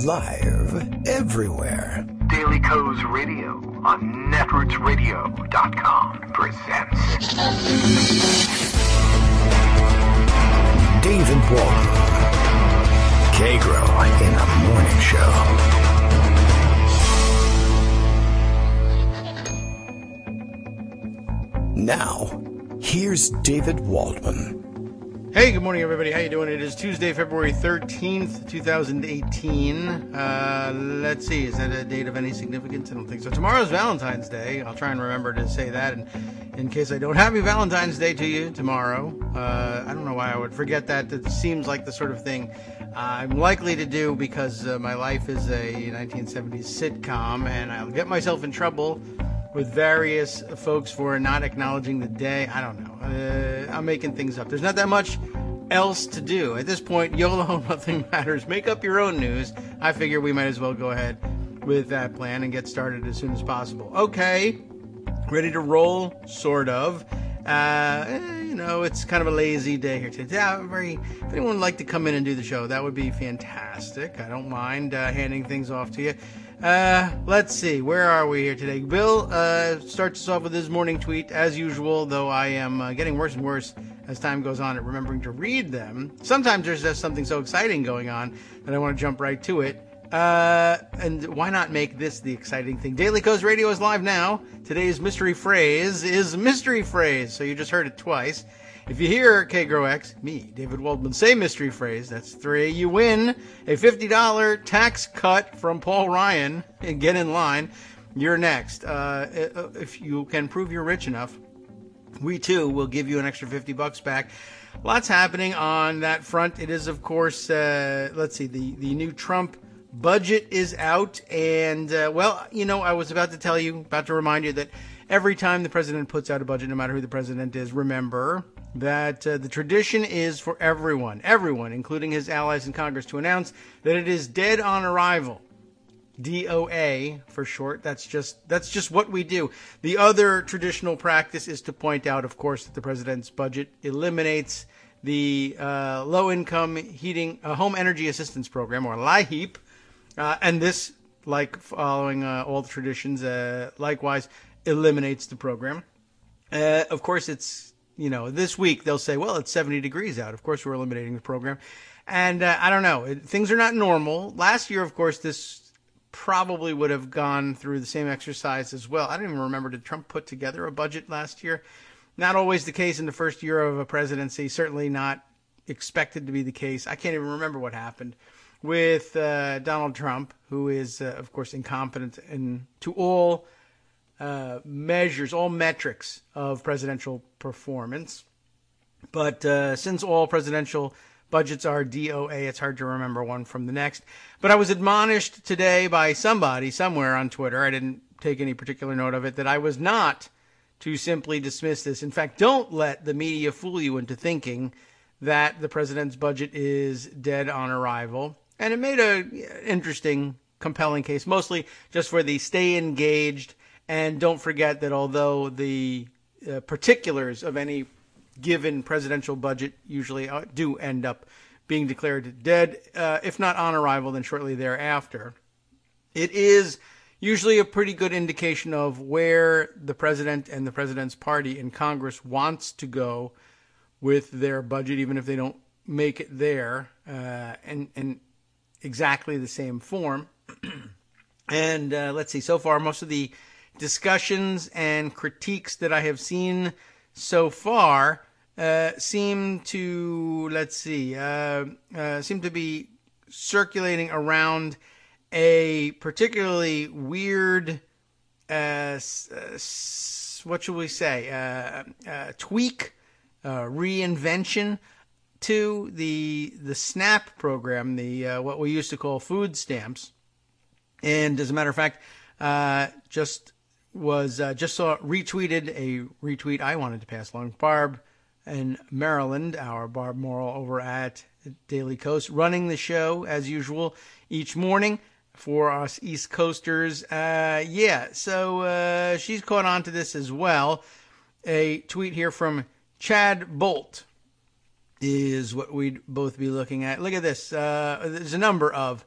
Live everywhere. Daily Co's Radio on netrootsradio.com presents David Waldman. Kagro in the Morning Show. Now, here's David Waldman. Hey, good morning, everybody. How you doing? It is Tuesday, February 13th, 2018. Let's see. Is that a date of any significance? I don't think so. Tomorrow's Valentine's Day. I'll try and remember to say that in case I don't happy Valentine's Day to you tomorrow. I don't know why I would forget that. It seems like the sort of thing I'm likely to do because my life is a 1970s sitcom, and I'll get myself in trouble with various folks for not acknowledging the day. I don't know. I'm making things up. There's not that much else to do. At this point, YOLO, nothing matters. Make up your own news. I figure we might as well go ahead with that plan and get started as soon as possible. Okay. Ready to roll? Sort of. It's kind of a lazy day here today. If anyone would like to come in and do the show, that would be fantastic. I don't mind handing things off to you. Let's see. Where are we here today? Bill starts us off with his morning tweet, as usual, though I am getting worse and worse as time goes on at remembering to read them. Sometimes there's just something so exciting going on that I want to jump right to it. And why not make this the exciting thing? Daily Co's Radio is live now. Today's mystery phrase is mystery phrase, so you just heard it twice. If you hear Kagro X, me, David Waldman, say mystery phrase, that's 3, you win a $50 tax cut from Paul Ryan. And get in line. You're next. If you can prove you're rich enough, we too will give you an extra $50 back. Lots happening on that front. It is, of course, let's see, the new Trump budget is out. And, I was about to remind you that every time the president puts out a budget, no matter who the president is, remember that the tradition is for everyone, including his allies in Congress, to announce that it is dead on arrival. DOA for short. That's just what we do. The other traditional practice is to point out, of course, that the president's budget eliminates the low-income heating home energy assistance program, or LIHEAP, and this, like following all the traditions, likewise eliminates the program. Of course, it's this week they'll say, well, it's 70 degrees out. Of course, we're eliminating the program. And I don't know. Things are not normal. Last year, of course, this probably would have gone through the same exercise as well. I don't even remember. Did Trump put together a budget last year? Not always the case in the first year of a presidency. Certainly not expected to be the case. I can't even remember what happened with Donald Trump, who is, of course, incompetent to all measures, all metrics of presidential performance. But since all presidential budgets are DOA, it's hard to remember one from the next. But I was admonished today by somebody somewhere on Twitter, I didn't take any particular note of it, that I was not to simply dismiss this. In fact, don't let the media fool you into thinking that the president's budget is dead on arrival. And it made an interesting, compelling case, mostly just for the stay engaged. And don't forget that although the particulars of any given presidential budget usually do end up being declared dead, if not on arrival, then shortly thereafter, it is usually a pretty good indication of where the president and the president's party in Congress wants to go with their budget, even if they don't make it there in exactly the same form. And let's see, so far, most of the discussions and critiques that I have seen so far seem to be circulating around a particularly weird, what should we say, tweak, reinvention to the SNAP program, the what we used to call food stamps. And as a matter of fact, just saw retweeted a retweet I wanted to pass along. Barb in Maryland, our Barb Morrill over at Daily Coast, running the show as usual each morning for us East Coasters. So she's caught on to this as well. A tweet here from Chad Bolt is what we'd both be looking at. Look at this. There's a number of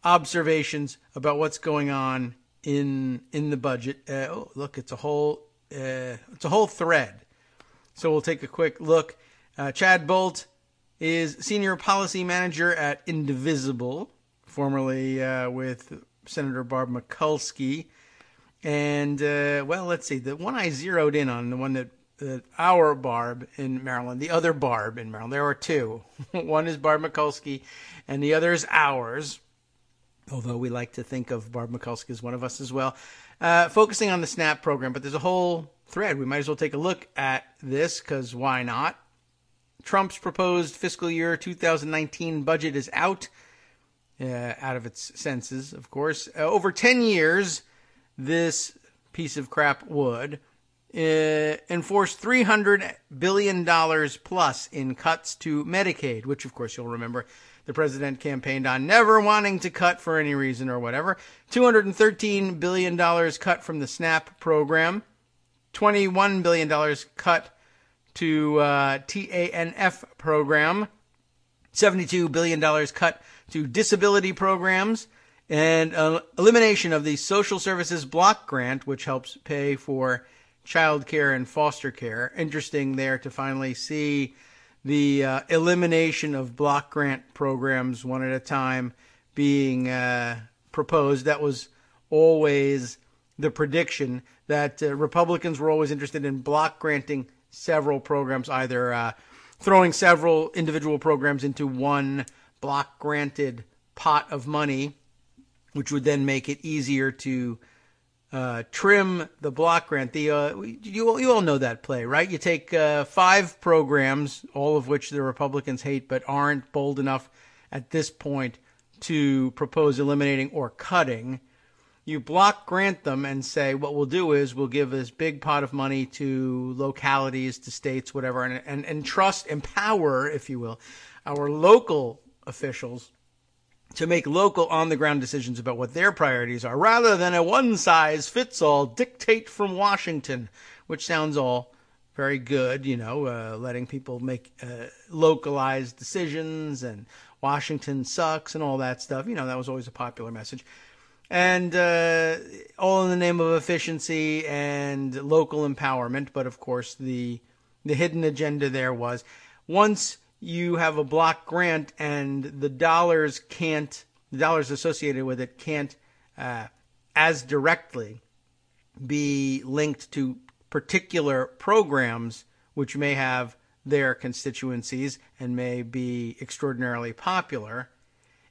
observations about what's going on in the budget. Look, it's a whole thread. So we'll take a quick look. Chad Bolt is Senior Policy Manager at Indivisible, formerly with Senator Barb Mikulski. And, let's see. The one I zeroed in on, the one that our Barb in Maryland, the other Barb in Maryland, there are two. One is Barb Mikulski, and the other is ours, although we like to think of Barb Mikulski as one of us as well, focusing on the SNAP program. But there's a whole thread. We might as well take a look at this, because why not? Trump's proposed fiscal year 2019 budget is out of its senses, of course. Over 10 years, this piece of crap would enforce $300 billion plus in cuts to Medicaid, which, of course, you'll remember the president campaigned on never wanting to cut for any reason or whatever. $213 billion cut from the SNAP program. $21 billion cut to TANF program, $72 billion cut to disability programs, and elimination of the Social Services Block Grant, which helps pay for child care and foster care. Interesting there to finally see the elimination of block grant programs one at a time being proposed. That was always the prediction, that Republicans were always interested in block granting several programs, either throwing several individual programs into one block granted pot of money, which would then make it easier to trim the block grant. You all know that play, right? You take 5 programs, all of which the Republicans hate but aren't bold enough at this point to propose eliminating or cutting. You block grant them and say, what we'll do is we'll give this big pot of money to localities, to states, whatever, and trust, empower, if you will, our local officials to make local on-the-ground decisions about what their priorities are, rather than a one-size-fits-all dictate from Washington, which sounds all very good, letting people make localized decisions, and Washington sucks and all that stuff. That was always a popular message. And all in the name of efficiency and local empowerment. But, of course, the hidden agenda there was, once you have a block grant and the dollars associated with it can't as directly be linked to particular programs which may have their constituencies and may be extraordinarily popular,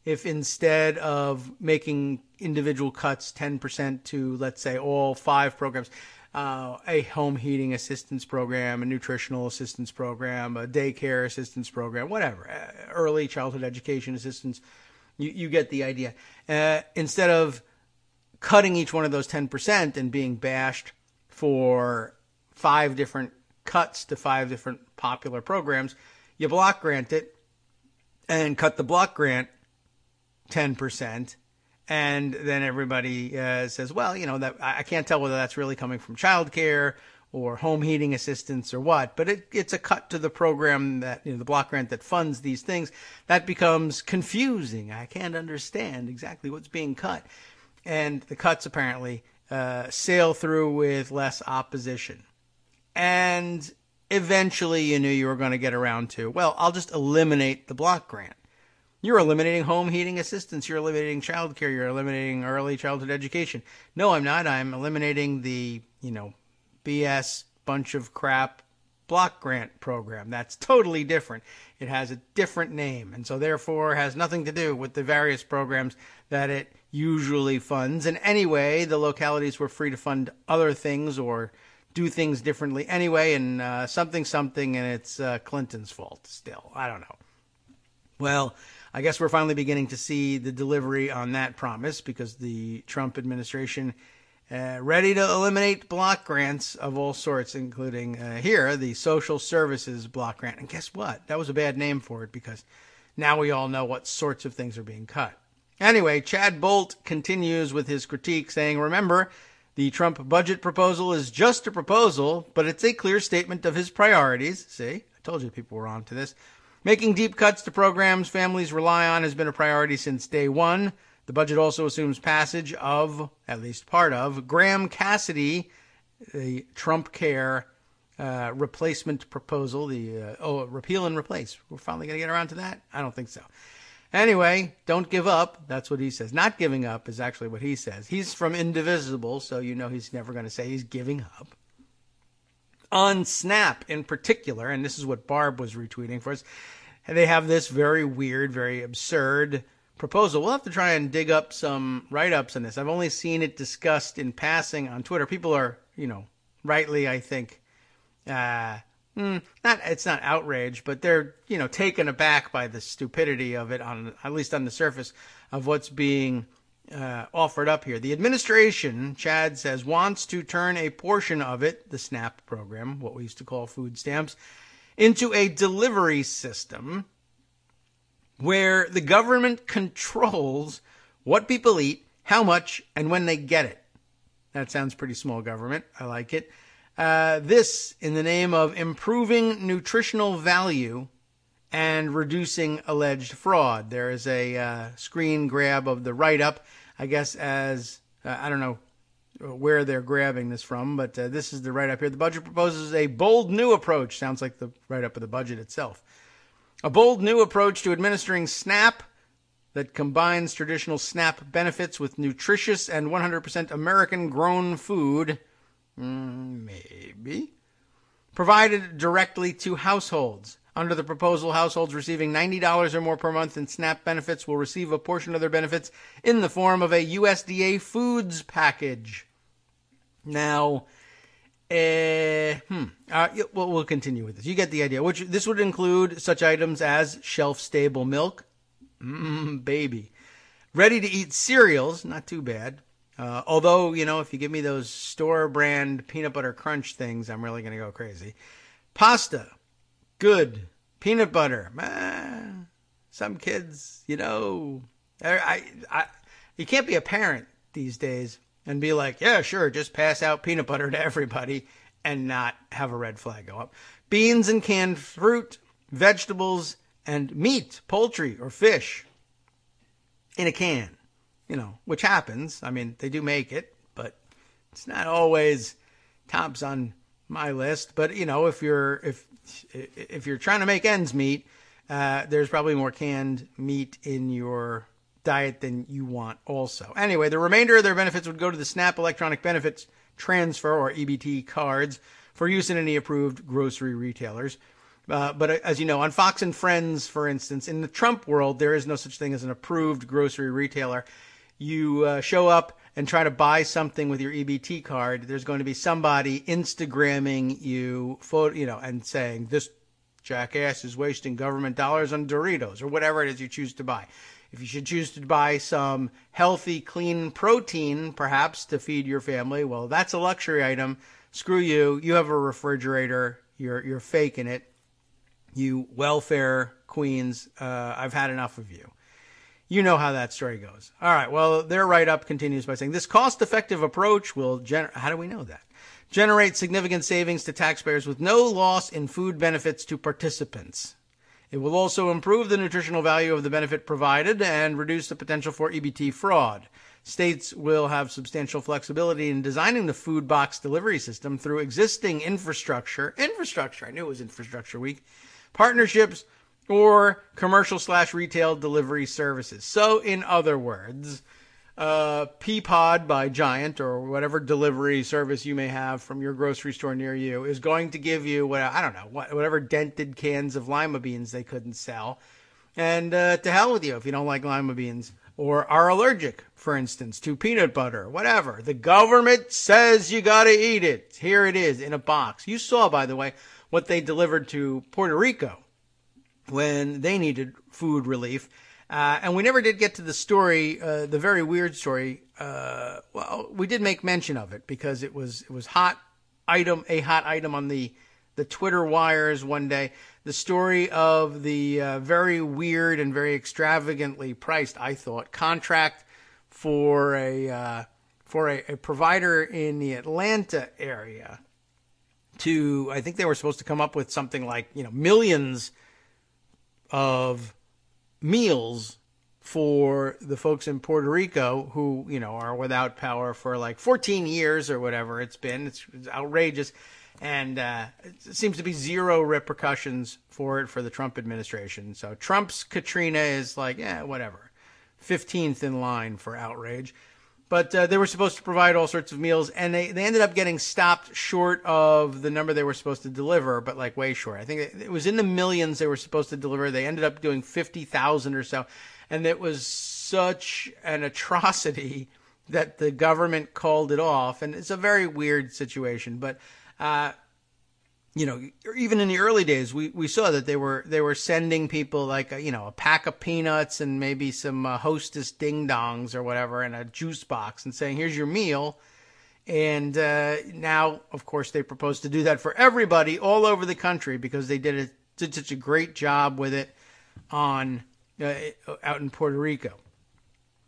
if instead of making individual cuts 10% to, let's say, all 5 programs, a home heating assistance program, a nutritional assistance program, a daycare assistance program, whatever, early childhood education assistance, you get the idea. Instead of cutting each one of those 10% and being bashed for 5 different cuts to 5 different popular programs, you block grant it and cut the block grant 10%, and then everybody says, well, that I can't tell whether that's really coming from childcare or home heating assistance or what, but it's a cut to the program that, the block grant that funds these things. That becomes confusing. I can't understand exactly what's being cut. And the cuts apparently sail through with less opposition. And eventually you knew you were going to get around to, well, I'll just eliminate the block grant. You're eliminating home heating assistance. You're eliminating child care. You're eliminating early childhood education. No, I'm not. I'm eliminating the, BS bunch of crap block grant program. That's totally different. It has a different name, and so therefore has nothing to do with the various programs that it usually funds. And anyway, the localities were free to fund other things or do things differently anyway, and something, and it's Clinton's fault still. I don't know. Well, I guess we're finally beginning to see the delivery on that promise, because the Trump administration ready to eliminate block grants of all sorts, including here, the Social Services Block Grant. And guess what? That was a bad name for it, because now we all know what sorts of things are being cut. Anyway, Chad Bolt continues with his critique, saying, remember, the Trump budget proposal is just a proposal, but it's a clear statement of his priorities. See, I told you people were on to this. Making deep cuts to programs families rely on has been a priority since day one. The budget also assumes passage of, at least part of, Graham Cassidy, the Trump Care replacement proposal, the repeal and replace. We're finally going to get around to that? I don't think so. Anyway, don't give up. That's what he says. Not giving up is actually what he says. He's from Indivisible, so you know he's never going to say he's giving up. On Snap in particular, and this is what Barb was retweeting for us, they have this very weird, very absurd proposal. We'll have to try and dig up some write-ups on this. I've only seen it discussed in passing on Twitter. People are, rightly, I think, it's not outraged, but they're, taken aback by the stupidity of it, at least on the surface, of what's being offered up here. The administration, Chad says, wants to turn a portion of it, the SNAP program, what we used to call food stamps, into a delivery system where the government controls what people eat, how much, and when they get it. That sounds pretty small government. I like it. This in the name of improving nutritional value and reducing alleged fraud. There is a screen grab of the write-up, I guess, as I don't know where they're grabbing this from, but this is the write-up here. The budget proposes a bold new approach. Sounds like the write-up of the budget itself. A bold new approach to administering SNAP that combines traditional SNAP benefits with nutritious and 100% American-grown food, maybe, provided directly to households. Under the proposal, households receiving $90 or more per month in SNAP benefits will receive a portion of their benefits in the form of a USDA foods package. Now, we'll continue with this. You get the idea. This would include such items as shelf-stable milk, baby, ready-to-eat cereals, not too bad. Although, if you give me those store-brand peanut butter crunch things, I'm really going to go crazy. Pasta, good. Peanut butter, some kids, you can't be a parent these days and be like, yeah, sure, just pass out peanut butter to everybody and not have a red flag go up. Beans and canned fruit, vegetables, and meat, poultry, or fish in a can, which happens. I mean, they do make it, but it's not always tops on my list. But, if you're trying to make ends meet, there's probably more canned meat in your diet than you want also. Anyway, the remainder of their benefits would go to the SNAP Electronic Benefits Transfer, or EBT cards, for use in any approved grocery retailers. But as you know, on Fox and Friends, for instance, in the Trump world, there is no such thing as an approved grocery retailer. You show up and try to buy something with your EBT card, there's going to be somebody Instagramming you, and saying, this jackass is wasting government dollars on Doritos, or whatever it is you choose to buy. If you should choose to buy some healthy, clean protein, perhaps, to feed your family, well, that's a luxury item. Screw you. You have a refrigerator. You're faking it. You welfare queens. I've had enough of you. You know how that story goes. All right, well, their write-up continues by saying, this cost-effective approach will how do we know that? Generate significant savings to taxpayers with no loss in food benefits to participants. It will also improve the nutritional value of the benefit provided and reduce the potential for EBT fraud. States will have substantial flexibility in designing the food box delivery system through existing infrastructure, I knew it was Infrastructure Week, partnerships, or commercial/retail delivery services. So, in other words, Peapod by Giant, or whatever delivery service you may have from your grocery store near you, is going to give you, whatever dented cans of lima beans they couldn't sell. And to hell with you if you don't like lima beans, or are allergic, for instance, to peanut butter, whatever. The government says you got to eat it. Here it is in a box. You saw, by the way, what they delivered to Puerto Rico when they needed food relief. And we never did get to the story, the very weird story. Well, we did make mention of it because it was a hot item on the Twitter wires one day. The story of the very weird and very extravagantly priced, I thought, contract for a provider in the Atlanta area to, I think they were supposed to come up with something like, millions of meals for the folks in Puerto Rico who, are without power for like 14 years or whatever it's been. It's outrageous. And it seems to be zero repercussions for it for the Trump administration. So Trump's Katrina is like, whatever, 15th in line for outrage. But they were supposed to provide all sorts of meals, and they ended up getting stopped short of the number they were supposed to deliver, but like way short. I think it was in the millions they were supposed to deliver. They ended up doing 50,000 or so. And it was such an atrocity that the government called it off. And it's a very weird situation. But, even in the early days, we saw that they were sending people like, a pack of peanuts and maybe some Hostess ding-dongs or whatever and a juice box and saying, here's your meal. And now, of course, they propose to do that for everybody all over the country because they did such a great job with it out in Puerto Rico.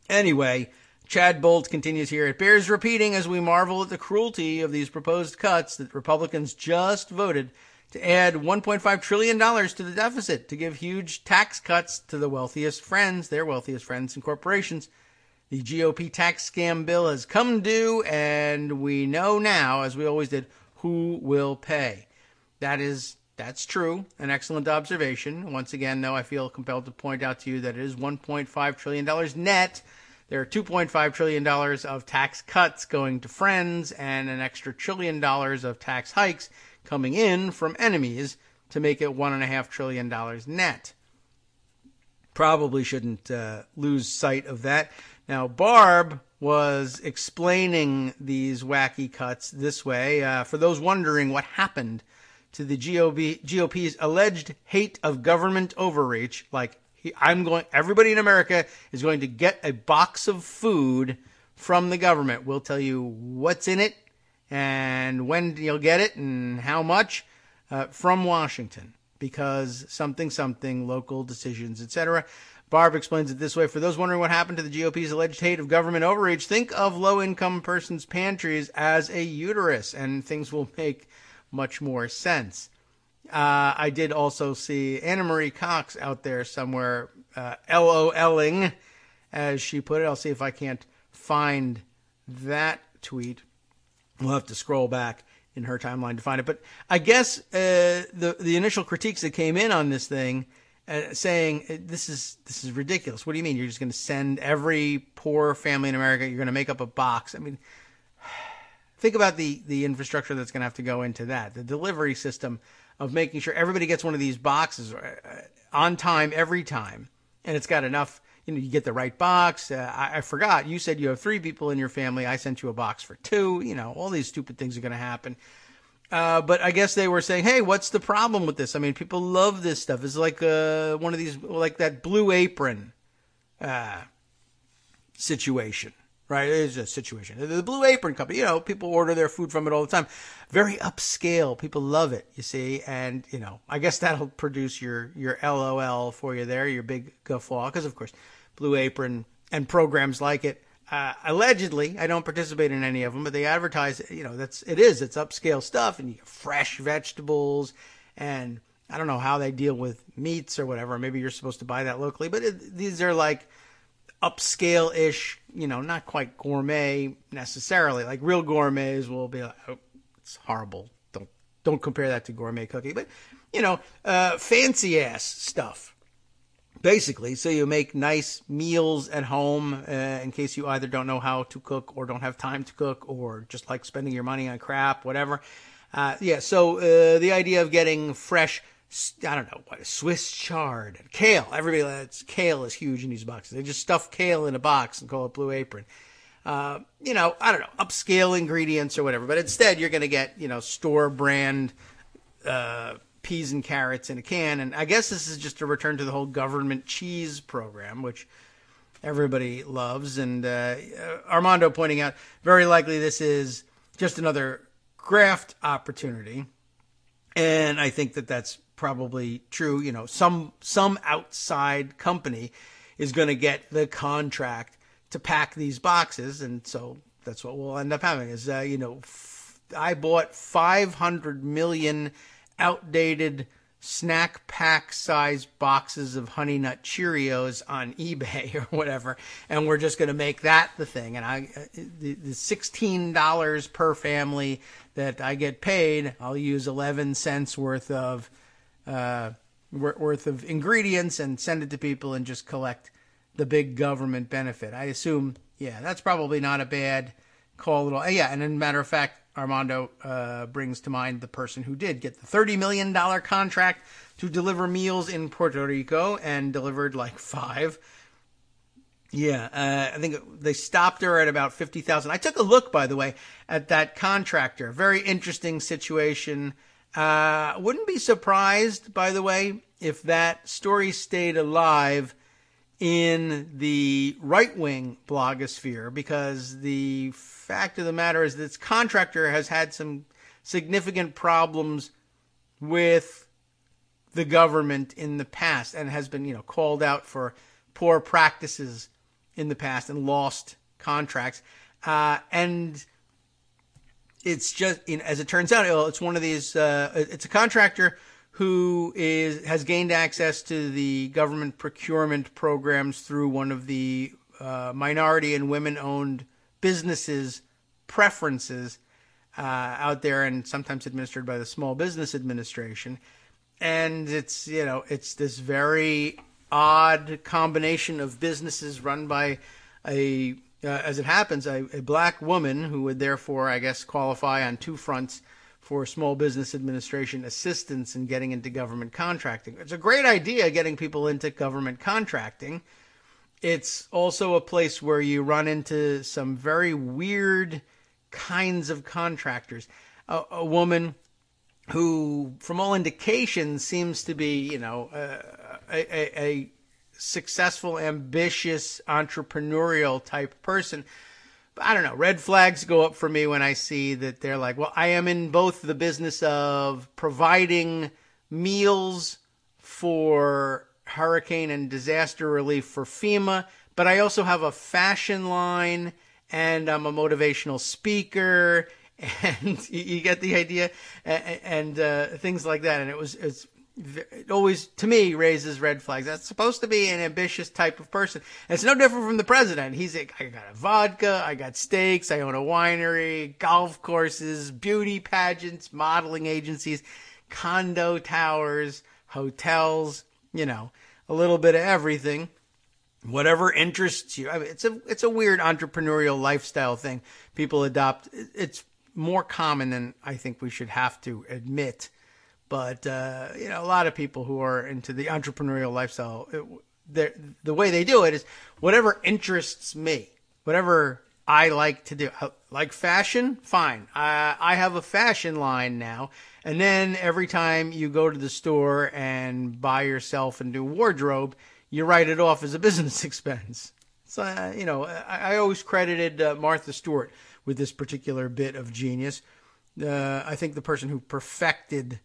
Anyway, Chad Bolt continues here. It bears repeating as we marvel at the cruelty of these proposed cuts that Republicans just voted to add $1.5 trillion to the deficit to give huge tax cuts to their wealthiest friends and corporations. The GOP tax scam bill has come due, and we know now, as we always did, who will pay. That's true. An excellent observation. Once again, though, I feel compelled to point out to you that it is $1.5 trillion net. There are $2.5 trillion of tax cuts going to friends and an extra $1 trillion of tax hikes coming in from enemies to make it $1.5 trillion net. Probably shouldn't lose sight of that. Now, Barb was explaining these wacky cuts this way. For those wondering what happened to the GOP's alleged hate of government overreach, everybody in America is going to get a box of food from the government. We'll tell you what's in it and when you'll get it and how much from Washington because something, local decisions, etc. Barb explains it this way. For those wondering what happened to the GOP's alleged hate of government overreach, think of low-income persons' pantries as a uterus, and things will make much more sense. I did also see Anna Marie Cox out there somewhere, LOLing, as she put it. I'll see if I can't find that tweet. We'll have to scroll back in her timeline to find it. But I guess the initial critiques that came in on this thing saying this is ridiculous. What do you mean? You're just going to send every poor family in America, you're going to make up a box? I mean, think about the infrastructure that's going to have to go into that. The delivery system of making sure everybody gets one of these boxes on time, every time. And it's got enough, you get the right box. I forgot, you said you have 3 people in your family. I sent you a box for 2. All these stupid things are going to happen. But I guess they were saying, hey, what's the problem with this? I mean, people love this stuff. It's like one of these, like that Blue Apron situation. Right, it is a situation. The Blue Apron Company, people order their food from it all the time. Very upscale. People love it, you see. And, I guess that'll produce your LOL for you there, your big guffaw. Because, of course, Blue Apron and programs like it, allegedly, I don't participate in any of them, but they advertise, it's upscale stuff. And you get fresh vegetables. And I don't know how they deal with meats or whatever. Maybe you're supposed to buy that locally. But these are like upscale-ish, not quite gourmet necessarily. Like real gourmets will be like, oh, it's horrible. Don't compare that to gourmet cooking. But, fancy-ass stuff, basically. So you make nice meals at home in case you either don't know how to cook or don't have time to cook or just like spending your money on crap, whatever. So the idea of getting fresh, I don't know, Swiss chard, kale. Kale is huge in these boxes. They just stuff kale in a box and call it Blue Apron. I don't know, upscale ingredients or whatever. But instead, you're going to get, store brand peas and carrots in a can. And I guess this is just a return to the whole government cheese program, which everybody loves. And Armando pointing out, very likely this is just another graft opportunity. And I think that's probably true. Some outside company is going to get the contract to pack these boxes. And so that's what we'll end up having is, I bought 500 million outdated snack pack size boxes of Honey Nut Cheerios on eBay or whatever, and we're just going to make that the thing. And the $16 per family that I get paid, I'll use 11 cents worth of ingredients and send it to people and just collect the big government benefit. I assume, that's probably not a bad call at all. Yeah, and as a matter of fact, Armando brings to mind the person who did get the $30 million contract to deliver meals in Puerto Rico and delivered like 5. I think they stopped her at about 50,000. I took a look, by the way, at that contractor. Very interesting situation. Wouldn't be surprised, by the way, if that story stayed alive in the right-wing blogosphere, because the fact of the matter is this contractor has had some significant problems with the government in the past and has been, called out for poor practices in the past and lost contracts. And it's just, as it turns out, it's one of these, it's a contractor who has gained access to the government procurement programs through one of the minority and women-owned businesses preferences out there, and sometimes administered by the Small Business Administration. And it's this very odd combination of businesses run by as it happens, a black woman who would therefore, I guess, qualify on 2 fronts for Small Business Administration assistance in getting into government contracting. It's a great idea, getting people into government contracting. It's also a place where you run into some very weird kinds of contractors. A woman who, from all indications, seems to be, a successful, ambitious, entrepreneurial type person. But I don't know. Red flags go up for me when I see that they're like, well, I am in both the business of providing meals for hurricane and disaster relief for FEMA, but I also have a fashion line and I'm a motivational speaker, and you get the idea, and things like that. And it always, to me, raises red flags. That's supposed to be an ambitious type of person. And it's no different from the president. He's like, I got a vodka, I got steaks, I own a winery, golf courses, beauty pageants, modeling agencies, condo towers, hotels, a little bit of everything. Whatever interests you. I mean, it's a weird entrepreneurial lifestyle thing people adopt. It's more common than I think we should have to admit. But, a lot of people who are into the entrepreneurial lifestyle, the way they do it is whatever interests me, whatever I like to do. Like fashion? Fine. I have a fashion line now. And then every time you go to the store and buy yourself a new wardrobe, you write it off as a business expense. So, I always credited Martha Stewart with this particular bit of genius. I think the person who perfected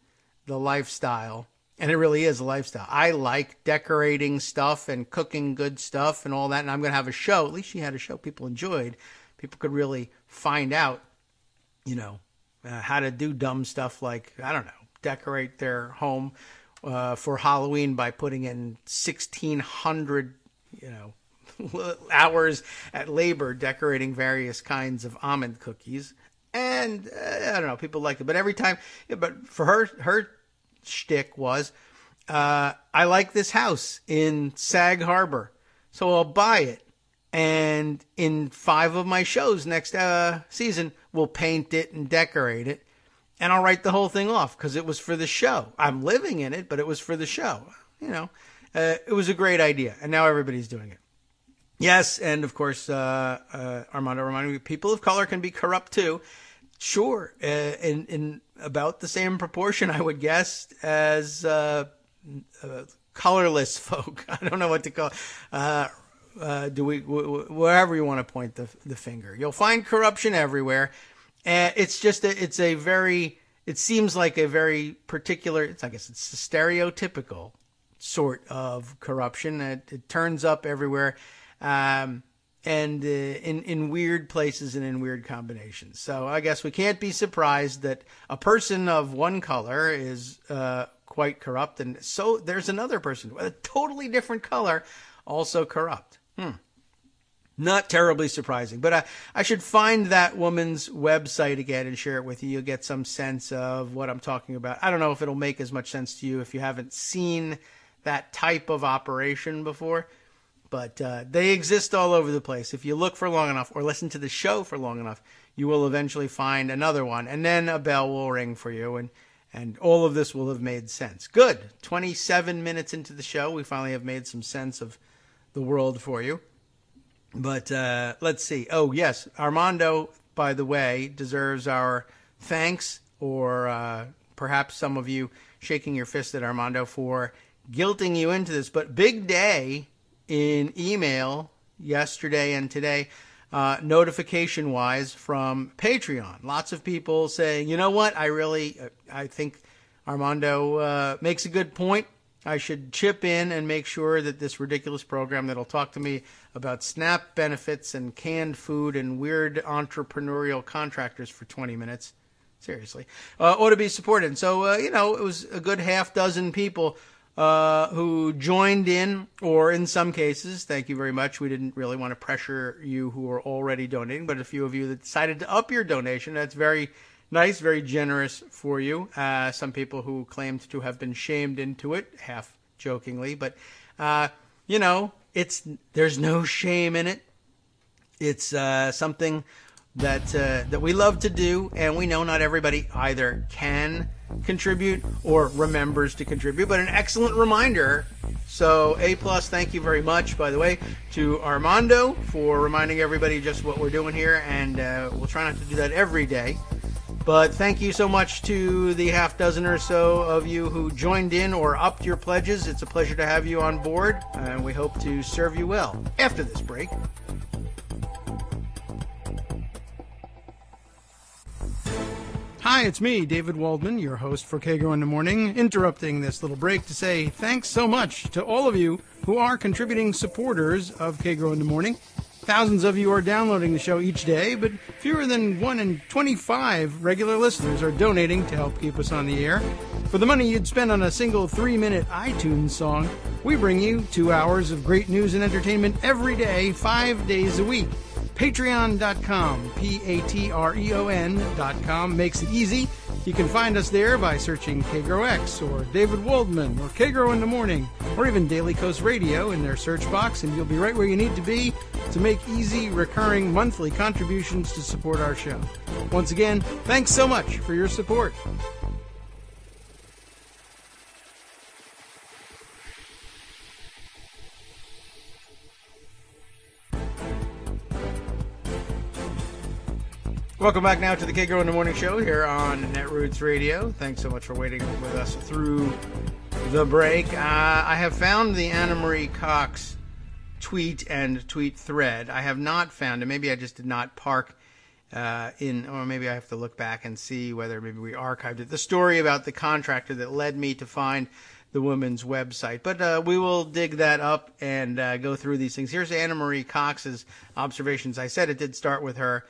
the lifestyle, and it really is a lifestyle. I like decorating stuff and cooking good stuff and all that, and I'm going to have a show. At least she had a show people enjoyed. People could really find out, how to do dumb stuff like, I don't know, decorate their home for Halloween by putting in 1,600, hours at labor decorating various kinds of almond cookies. And I don't know, people liked it. But every time, but for her shtick was, I like this house in Sag Harbor, so I'll buy it. And in 5 of my shows next season, we'll paint it and decorate it. And I'll write the whole thing off because it was for the show. I'm living in it, but it was for the show. It was a great idea. And now everybody's doing it. Yes, and of course, Armando reminded me, people of color can be corrupt too. Sure, in about the same proportion, I would guess, as colorless folk. I don't know what to call. Wherever you want to point the finger, you'll find corruption everywhere. And it's just it seems like a very particular. I guess it's a stereotypical sort of corruption. It turns up everywhere. And in weird places and in weird combinations. So I guess we can't be surprised that a person of one color is quite corrupt. And so there's another person with a totally different color, also corrupt. Not terribly surprising, but I should find that woman's website again and share it with you. You'll get some sense of what I'm talking about. I don't know if it'll make as much sense to you if you haven't seen that type of operation before, but they exist all over the place. If you look for long enough or listen to the show for long enough, you will eventually find another one, and then a bell will ring for you, and all of this will have made sense. Good. 27 minutes into the show, we finally have made some sense of the world for you. But let's see. Oh, yes. Armando, by the way, deserves our thanks, or perhaps some of you shaking your fist at Armando for guilting you into this. But big day in email yesterday and today, notification-wise, from Patreon. Lots of people saying, you know what, I think Armando makes a good point. I should chip in and make sure that this ridiculous program that'll talk to me about SNAP benefits and canned food and weird entrepreneurial contractors for 20 minutes, seriously, ought to be supported. And so, it was a good half dozen people who joined in, or in some cases, thank you very much. We didn't really want to pressure you who are already donating, but a few of you that decided to up your donation. That's very nice, very generous for you. Some people who claimed to have been shamed into it, half jokingly, but there's no shame in it. It's something that we love to do, and we know not everybody either can contribute or remembers to contribute, but an excellent reminder. So A+, thank you very much, by the way, to Armando for reminding everybody just what we're doing here, and we'll try not to do that every day. But thank you so much to the half dozen or so of you who joined in or upped your pledges. It's a pleasure to have you on board, and we hope to serve you well after this break. Hi, it's me, David Waldman, your host for Kagro in the Morning, interrupting this little break to say thanks so much to all of you who are contributing supporters of Kagro in the Morning. Thousands of you are downloading the show each day, but fewer than 1 in 25 regular listeners are donating to help keep us on the air. For the money you'd spend on a single 3-minute iTunes song, we bring you 2 hours of great news and entertainment every day, 5 days a week. Patreon.com, Patreon.com makes it easy. You can find us there by searching KagroX or David Waldman or Kagro in the Morning or even Daily Coast Radio in their search box, and you'll be right where you need to be to make easy, recurring monthly contributions to support our show. Once again, thanks so much for your support. Welcome back now to the Kagro in the Morning Show here on Netroots Radio. Thanks so much for waiting with us through the break. I have found the Anna Marie Cox tweet and tweet thread. I have not found it. Maybe I just did not park or maybe I have to look back and see whether maybe we archived it. The story about the contractor that led me to find the woman's website. But we will dig that up and go through these things. Here's Anna Marie Cox's observations. I said it did start with her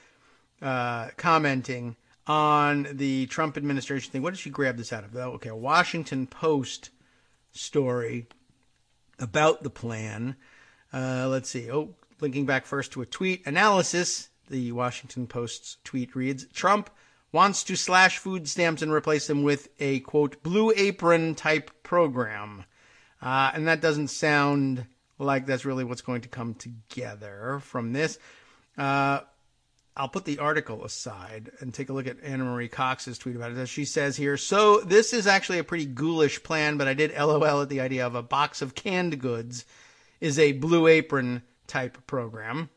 commenting on the Trump administration thing. What did she grab this out of? Okay, a Washington Post story about the plan. Let's see. Linking back first to a tweet analysis. The Washington Post's tweet reads, Trump wants to slash food stamps and replace them with a, quote, blue apron type program. And that doesn't sound like that's really what's going to come together from this. I'll put the article aside and take a look at Anna Marie Cox's tweet about it. As she says here, so this is actually a pretty ghoulish plan, but I did LOL at the idea of a box of canned goods is a blue apron type program.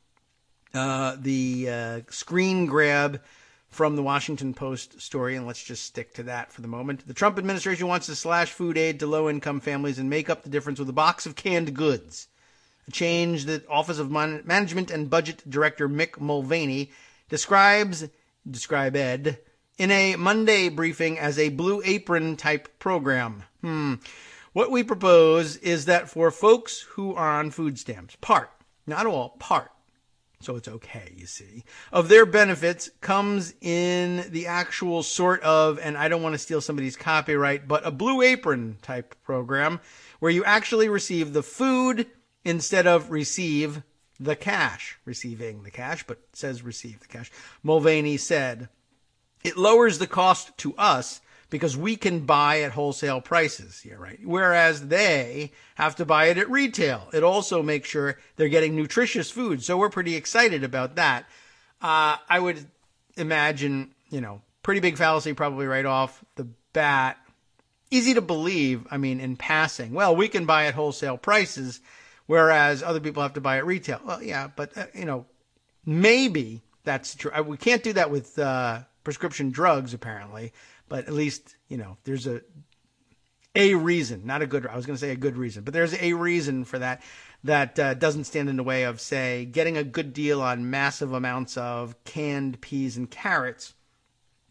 The screen grab from the Washington Post story, and let's just stick to that for the moment. The Trump administration wants to slash food aid to low-income families and make up the difference with a box of canned goods. A change that Office of Management and Budget Director Mick Mulvaney described in a Monday briefing as a blue apron type program. What we propose is that for folks who are on food stamps, part, not all, part, So it's okay, you see. Of their benefits comes in the actual sort of, and I don't want to steal somebody's copyright, but a Blue Apron type program where you actually receive the food instead of receive the cash. Receiving the cash, but it says receive the cash. Mulvaney said, it lowers the cost to us because we can buy at wholesale prices. Yeah, right. Whereas they have to buy it at retail. It also makes sure they're getting nutritious food. So we're pretty excited about that. I would imagine, pretty big fallacy probably right off the bat. Easy to believe, in passing. Well, we can buy at wholesale prices, whereas other people have to buy at retail. Well, yeah, but, maybe that's true. We can't do that with prescription drugs, apparently. But at least, there's a reason, not a good, I was going to say a good reason, but there's a reason for that doesn't stand in the way of, say, getting a good deal on massive amounts of canned peas and carrots.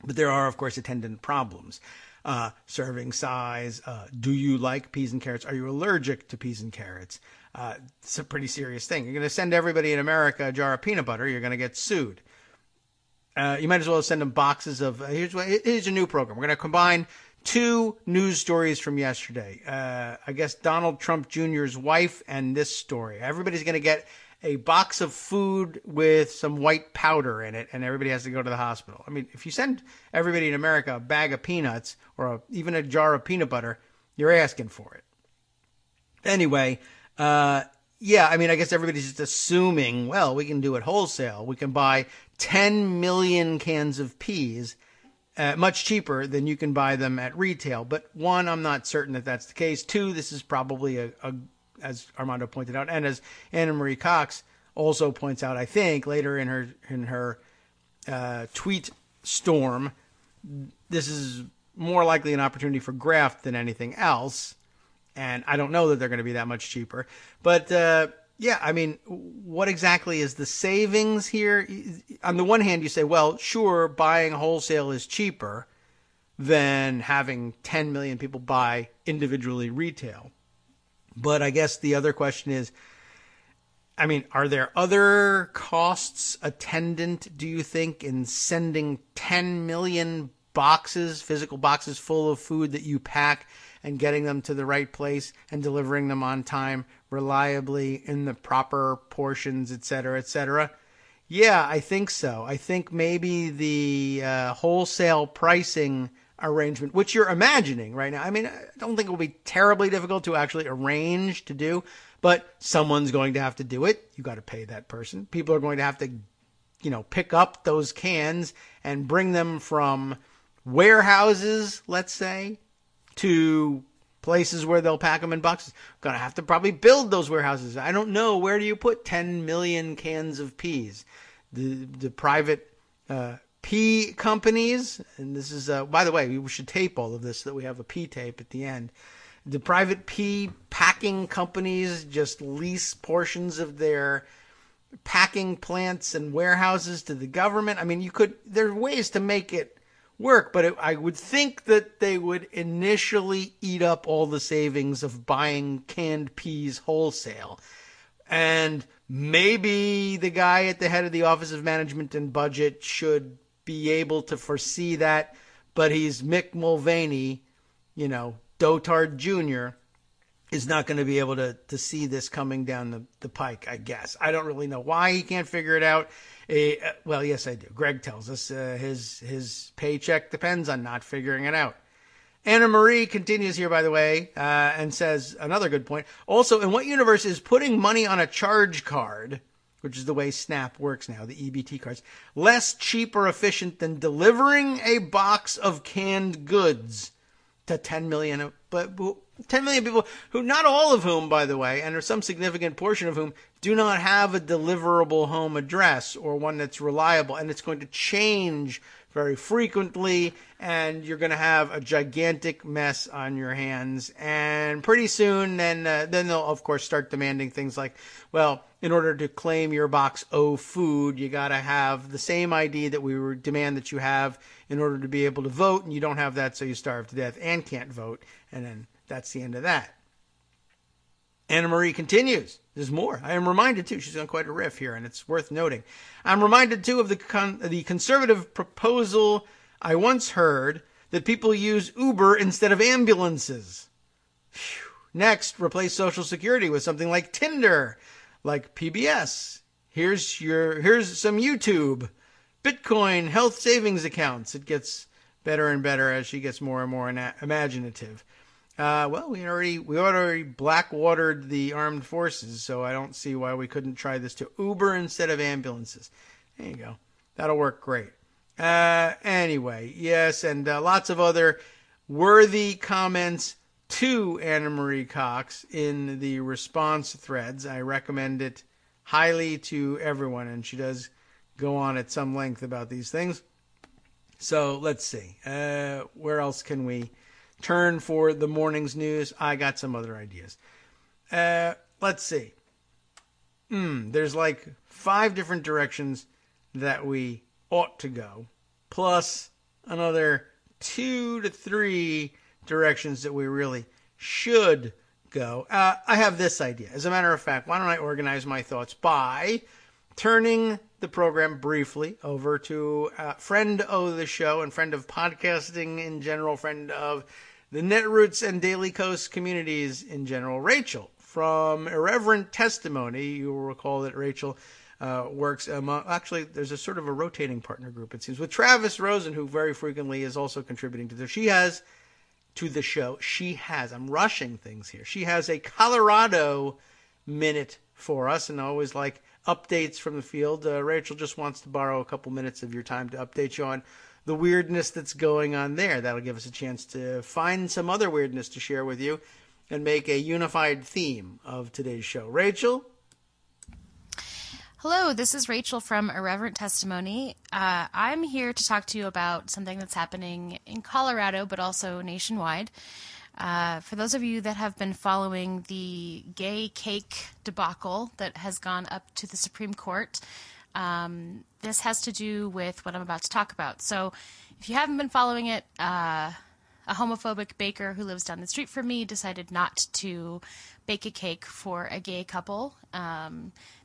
But there are, of course, attendant problems. Serving size. Do you like peas and carrots? Are you allergic to peas and carrots? It's a pretty serious thing. You're going to send everybody in America a jar of peanut butter, you're going to get sued. You might as well send them boxes of, here's a new program. We're going to combine two news stories from yesterday. I guess Donald Trump Jr.'s wife and this story. Everybody's going to get a box of food with some white powder in it, and everybody has to go to the hospital. If you send everybody in America a bag of peanuts or even a jar of peanut butter, you're asking for it. Anyway, I guess everybody's just assuming, well, we can do it wholesale. We can buy 10 million cans of peas much cheaper than you can buy them at retail. But one, I'm not certain that that's the case. Two, this is probably a as Armando pointed out, and as Anna Marie Cox also points out, I think later in her tweet storm, this is more likely an opportunity for graft than anything else. And I don't know that they're going to be that much cheaper. But, what exactly is the savings here? On the one hand, you say, well, sure, buying wholesale is cheaper than having 10 million people buy individually retail. But I guess the other question is, are there other costs attendant, do you think, in sending 10 million boxes, physical boxes full of food that you pack and getting them to the right place and delivering them on time, reliably, in the proper portions, et cetera, et cetera? Yeah, I think so. I think maybe the wholesale pricing arrangement, which you're imagining right now, I don't think it will be terribly difficult to actually arrange to do, but someone's going to have to do it. You got to pay that person. People are going to have to, pick up those cans and bring them from warehouses, let's say, to places where they'll pack them in boxes. Going to have to probably build those warehouses. I don't know. Where do you put 10 million cans of peas? The private pea companies, and this is, by the way, we should tape all of this so that we have a pea tape at the end. The private pea packing companies just lease portions of their packing plants and warehouses to the government. There are ways to make it work, but I would think that they would initially eat up all the savings of buying canned peas wholesale. And maybe the guy at the head of the Office of Management and Budget should be able to foresee that, but he's Mick Mulvaney, Dotard Jr., is not going to be able to see this coming down the pike, I guess. I don't really know why he can't figure it out. Well, yes, I do. Greg tells us his paycheck depends on not figuring it out. Anna Marie continues here, by the way, and says another good point. Also, in what universe is putting money on a charge card, which is the way SNAP works now, the EBT cards, less cheap or efficient than delivering a box of canned goods to 10 million, but 10 million people who, not all of whom, by the way, and there's some significant portion of whom do not have a deliverable home address or one that's reliable, and it's going to change very frequently, and you're going to have a gigantic mess on your hands. And pretty soon, then they'll, of course, start demanding things like, well, in order to claim your box O food, you got to have the same ID that we demand that you have in order to be able to vote, and you don't have that, so you starve to death and can't vote, and then that's the end of that. Anna Marie continues. There's more. I am reminded, too, she's on quite a riff here, and it's worth noting. I'm reminded, too, of the conservative proposal I once heard that people use Uber instead of ambulances. Phew. Next, replace Social Security with something like Tinder, like PBS. Here's some YouTube. Bitcoin health savings accounts. It gets better and better as she gets more and more imaginative. Well, we already blackwatered the armed forces, so I don't see why we couldn't try this to Uber instead of ambulances. There you go. That'll work great. Anyway, yes, and lots of other worthy comments to Anna Marie Cox in the response threads. I recommend it highly to everyone, and she does go on at some length about these things. So let's see. Where else can we turn for the morning's news? I got some other ideas. Let's see. There's like 5 different directions that we ought to go, plus another 2 to 3 directions that we really should go. I have this idea. As a matter of fact, why don't I organize my thoughts by turning the program briefly over to a friend of the show and friend of podcasting in general, friend of the Netroots and Daily Coast communities in general, Rachel from Irreverent Testimony. You will recall that Rachel works among, actually, there's a sort of a rotating partner group, it seems, with Travis Rosen, who very frequently is also contributing to this. I'm rushing things here. She has a Colorado minute for us, and I always like updates from the field. Rachel just wants to borrow a couple minutes of your time to update you on the weirdness that's going on there. That'll give us a chance to find some other weirdness to share with you and make a unified theme of today's show. Rachel? Hello, this is Rachel from Irreverent Testimony. I'm here to talk to you about something that's happening in Colorado, but also nationwide. For those of you that have been following the gay cake debacle that has gone up to the Supreme Court, this has to do with what I'm about to talk about. So if you haven't been following it, a homophobic baker who lives down the street from me decided not to bake a cake for a gay couple.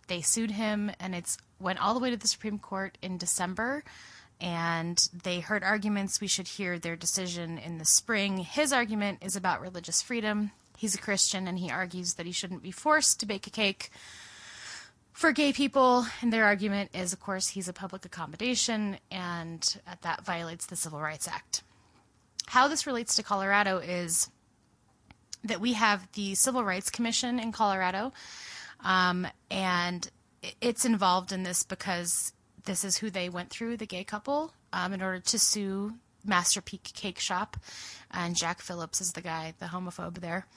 They sued him, and it went all the way to the Supreme Court in December, and they heard arguments. We should hear their decision in the spring. His argument is about religious freedom. He's a Christian, and he argues that he shouldn't be forced to bake a cake for gay people, and their argument is, of course, he's a public accommodation, and that violates the Civil Rights Act. How this relates to Colorado is that we have the Civil Rights Commission in Colorado, and it's involved in this because this is who they went through, the gay couple, in order to sue Master Peak Cake Shop, and Jack Phillips is the guy, the homophobe there.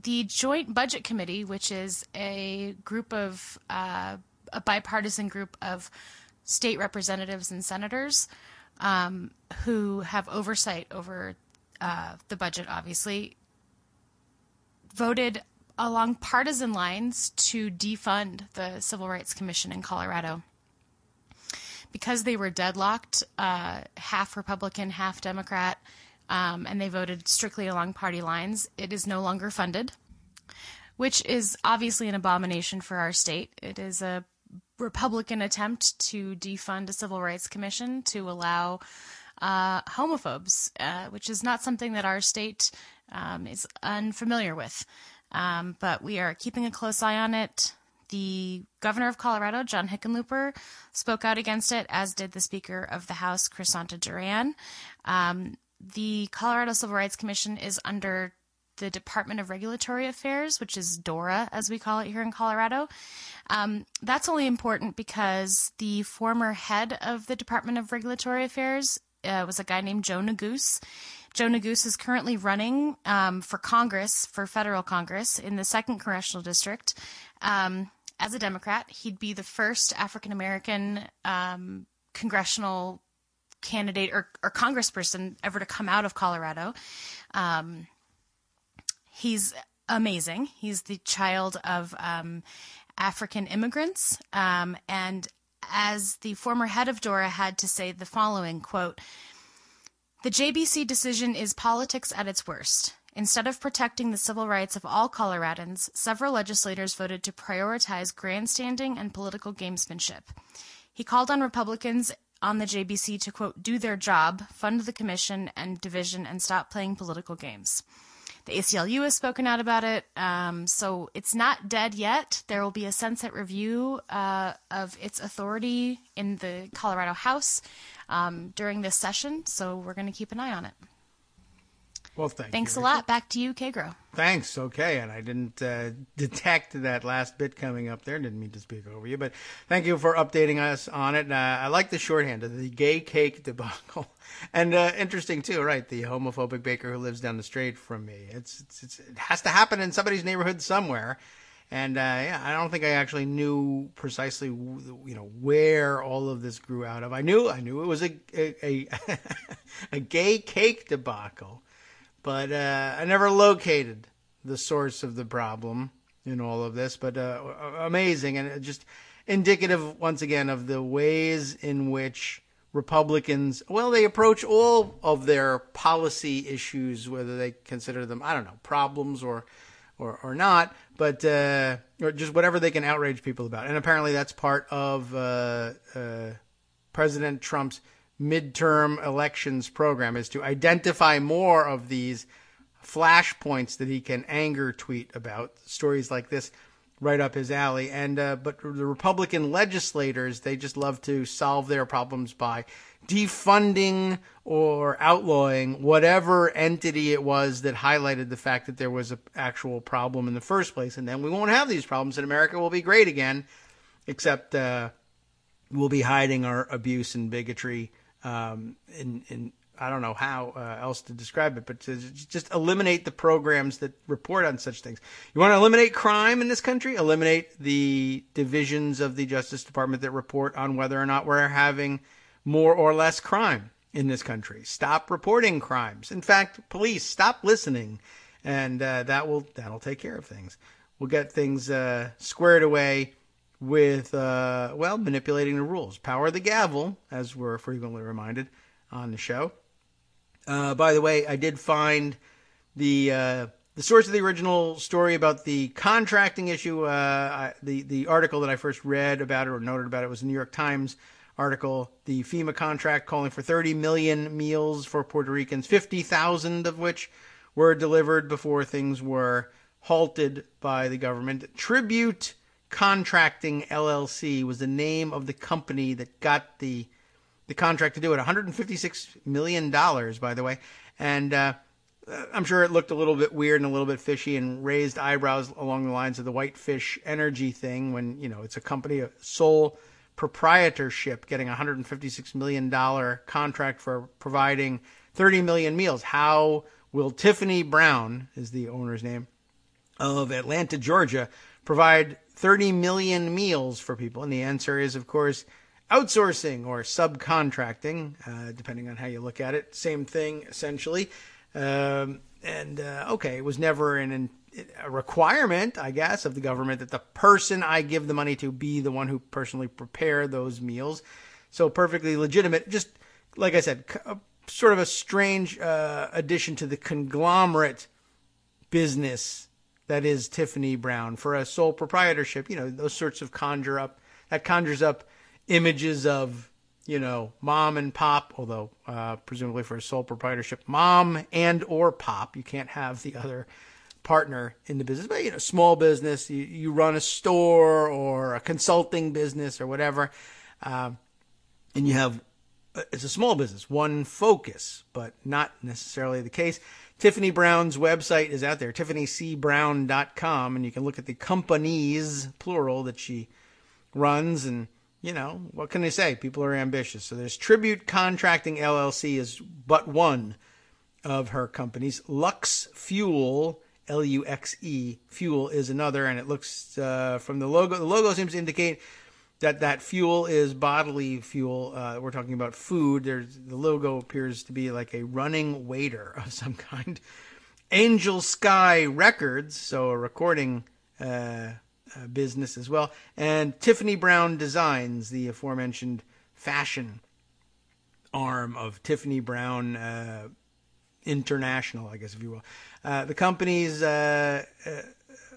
The Joint Budget Committee, which is a group of, a bipartisan group of state representatives and senators who have oversight over the budget, obviously, voted along partisan lines to defund the Civil Rights Commission in Colorado. Because they were deadlocked, half Republican, half Democrat, and they voted strictly along party lines, it is no longer funded, which is obviously an abomination for our state. It is a Republican attempt to defund a Civil Rights Commission to allow homophobes, which is not something that our state is unfamiliar with. But we are keeping a close eye on it. The governor of Colorado, John Hickenlooper, spoke out against it, as did the Speaker of the House, Crisanta Duran. The Colorado Civil Rights Commission is under the Department of Regulatory Affairs, which is DORA, as we call it here in Colorado. That's only important because the former head of the Department of Regulatory Affairs was a guy named Joe Neguse. Joe Neguse is currently running for Congress, for federal Congress, in the 2nd Congressional District. As a Democrat, he'd be the first African-American congressional candidate or congressperson ever to come out of Colorado. He's amazing. He's the child of African immigrants. And as the former head of DORA had to say the following, quote, "The JBC decision is politics at its worst. Instead of protecting the civil rights of all Coloradans, several legislators voted to prioritize grandstanding and political gamesmanship. He called on Republicans on the JBC to, quote, do their job, fund the commission and division, and stop playing political games. The ACLU has spoken out about it, so it's not dead yet. There will be a Sunset review of its authority in the Colorado House during this session, so we're going to keep an eye on it. Well, thanks a lot. Back to you, Kagro. Thanks. Okay, and I didn't detect that last bit coming up there. Didn't mean to speak over you, but thank you for updating us on it. I like the shorthand of the gay cake debacle, and interesting too, right? The homophobic baker who lives down the street from me. It has to happen in somebody's neighborhood somewhere, and yeah, I don't think I actually knew precisely where all of this grew out of. I knew it was a a gay cake debacle. But I never located the source of the problem in all of this. But amazing and just indicative, once again, of the ways in which Republicans, well, they approach all of their policy issues, whether they consider them, I don't know, problems or not, but or just whatever they can outrage people about. And apparently that's part of President Trump's midterm elections program, is to identify more of these flashpoints that he can anger tweet about. Stories like this right up his alley. And but the Republican legislators, they just love to solve their problems by defunding or outlawing whatever entity it was that highlighted the fact that there was an actual problem in the first place. And then we won't have these problems, and America will be great again, except we'll be hiding our abuse and bigotry in I don't know how else to describe it, but to just eliminate the programs that report on such things. You want to eliminate crime in this country? Eliminate the divisions of the Justice Department that report on whether or not we're having more or less crime in this country. Stop reporting crimes. In fact, police, stop listening, and that'll take care of things. We'll get things squared away with, manipulating the rules. Power the gavel, as we're frequently reminded on the show. By the way, I did find the source of the original story about the contracting issue. The article that I first read about it or noted about it was a New York Times article. The FEMA contract calling for 30 million meals for Puerto Ricans, 50,000 of which were delivered before things were halted by the government. Tribute Contracting LLC was the name of the company that got the contract to do it. $156 million, by the way. And I'm sure it looked a little bit weird and a little bit fishy and raised eyebrows along the lines of the Whitefish Energy thing when, it's a company, a sole proprietorship, getting a $156 million contract for providing 30 million meals. How will Tiffany Brown, is the owner's name, of Atlanta, Georgia, provide 30 million meals for people? And the answer is, of course, outsourcing or subcontracting, depending on how you look at it. Same thing, essentially. It was never a requirement, I guess, of the government that the person I give the money to be the one who personally prepare those meals. So perfectly legitimate. Just, like I said, sort of a strange addition to the conglomerate business that is Tiffany Brown. For a sole proprietorship, those sorts of conjures up images of, mom and pop, although presumably for a sole proprietorship, mom and or pop. You can't have the other partner in the business. But, small business, you run a store or a consulting business or whatever, and you have, it's a small business, one focus, but not necessarily the case. Tiffany Brown's website is out there, tiffanycbrown.com, and you can look at the companies, plural, that she runs. And, what can I say? People are ambitious. So there's Tribute Contracting LLC is but one of her companies. Lux Fuel, Luxe, Fuel is another, and it looks from the logo seems to indicate that fuel is bodily fuel. We're talking about food. The logo appears to be like a running waiter of some kind. Angel Sky Records, so a recording business as well. And Tiffany Brown Designs, the aforementioned fashion arm of Tiffany Brown International, I guess, if you will. The companies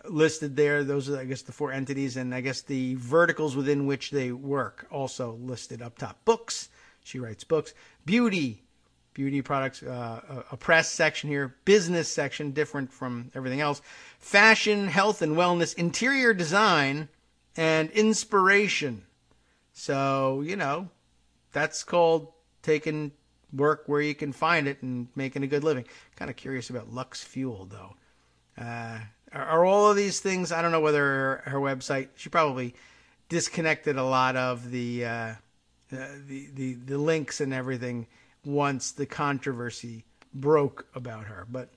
listed there, those are, I guess, the four entities, and I guess the verticals within which they work also listed up top. Books, she writes books. Beauty products, a press section here. Business section, different from everything else. Fashion, health and wellness, interior design, and inspiration. So, that's called taking work where you can find it and making a good living. Kind of curious about Lux Fuel, though. Are all of these things? I don't know whether her website. She probably disconnected a lot of the links and everything once the controversy broke about her. But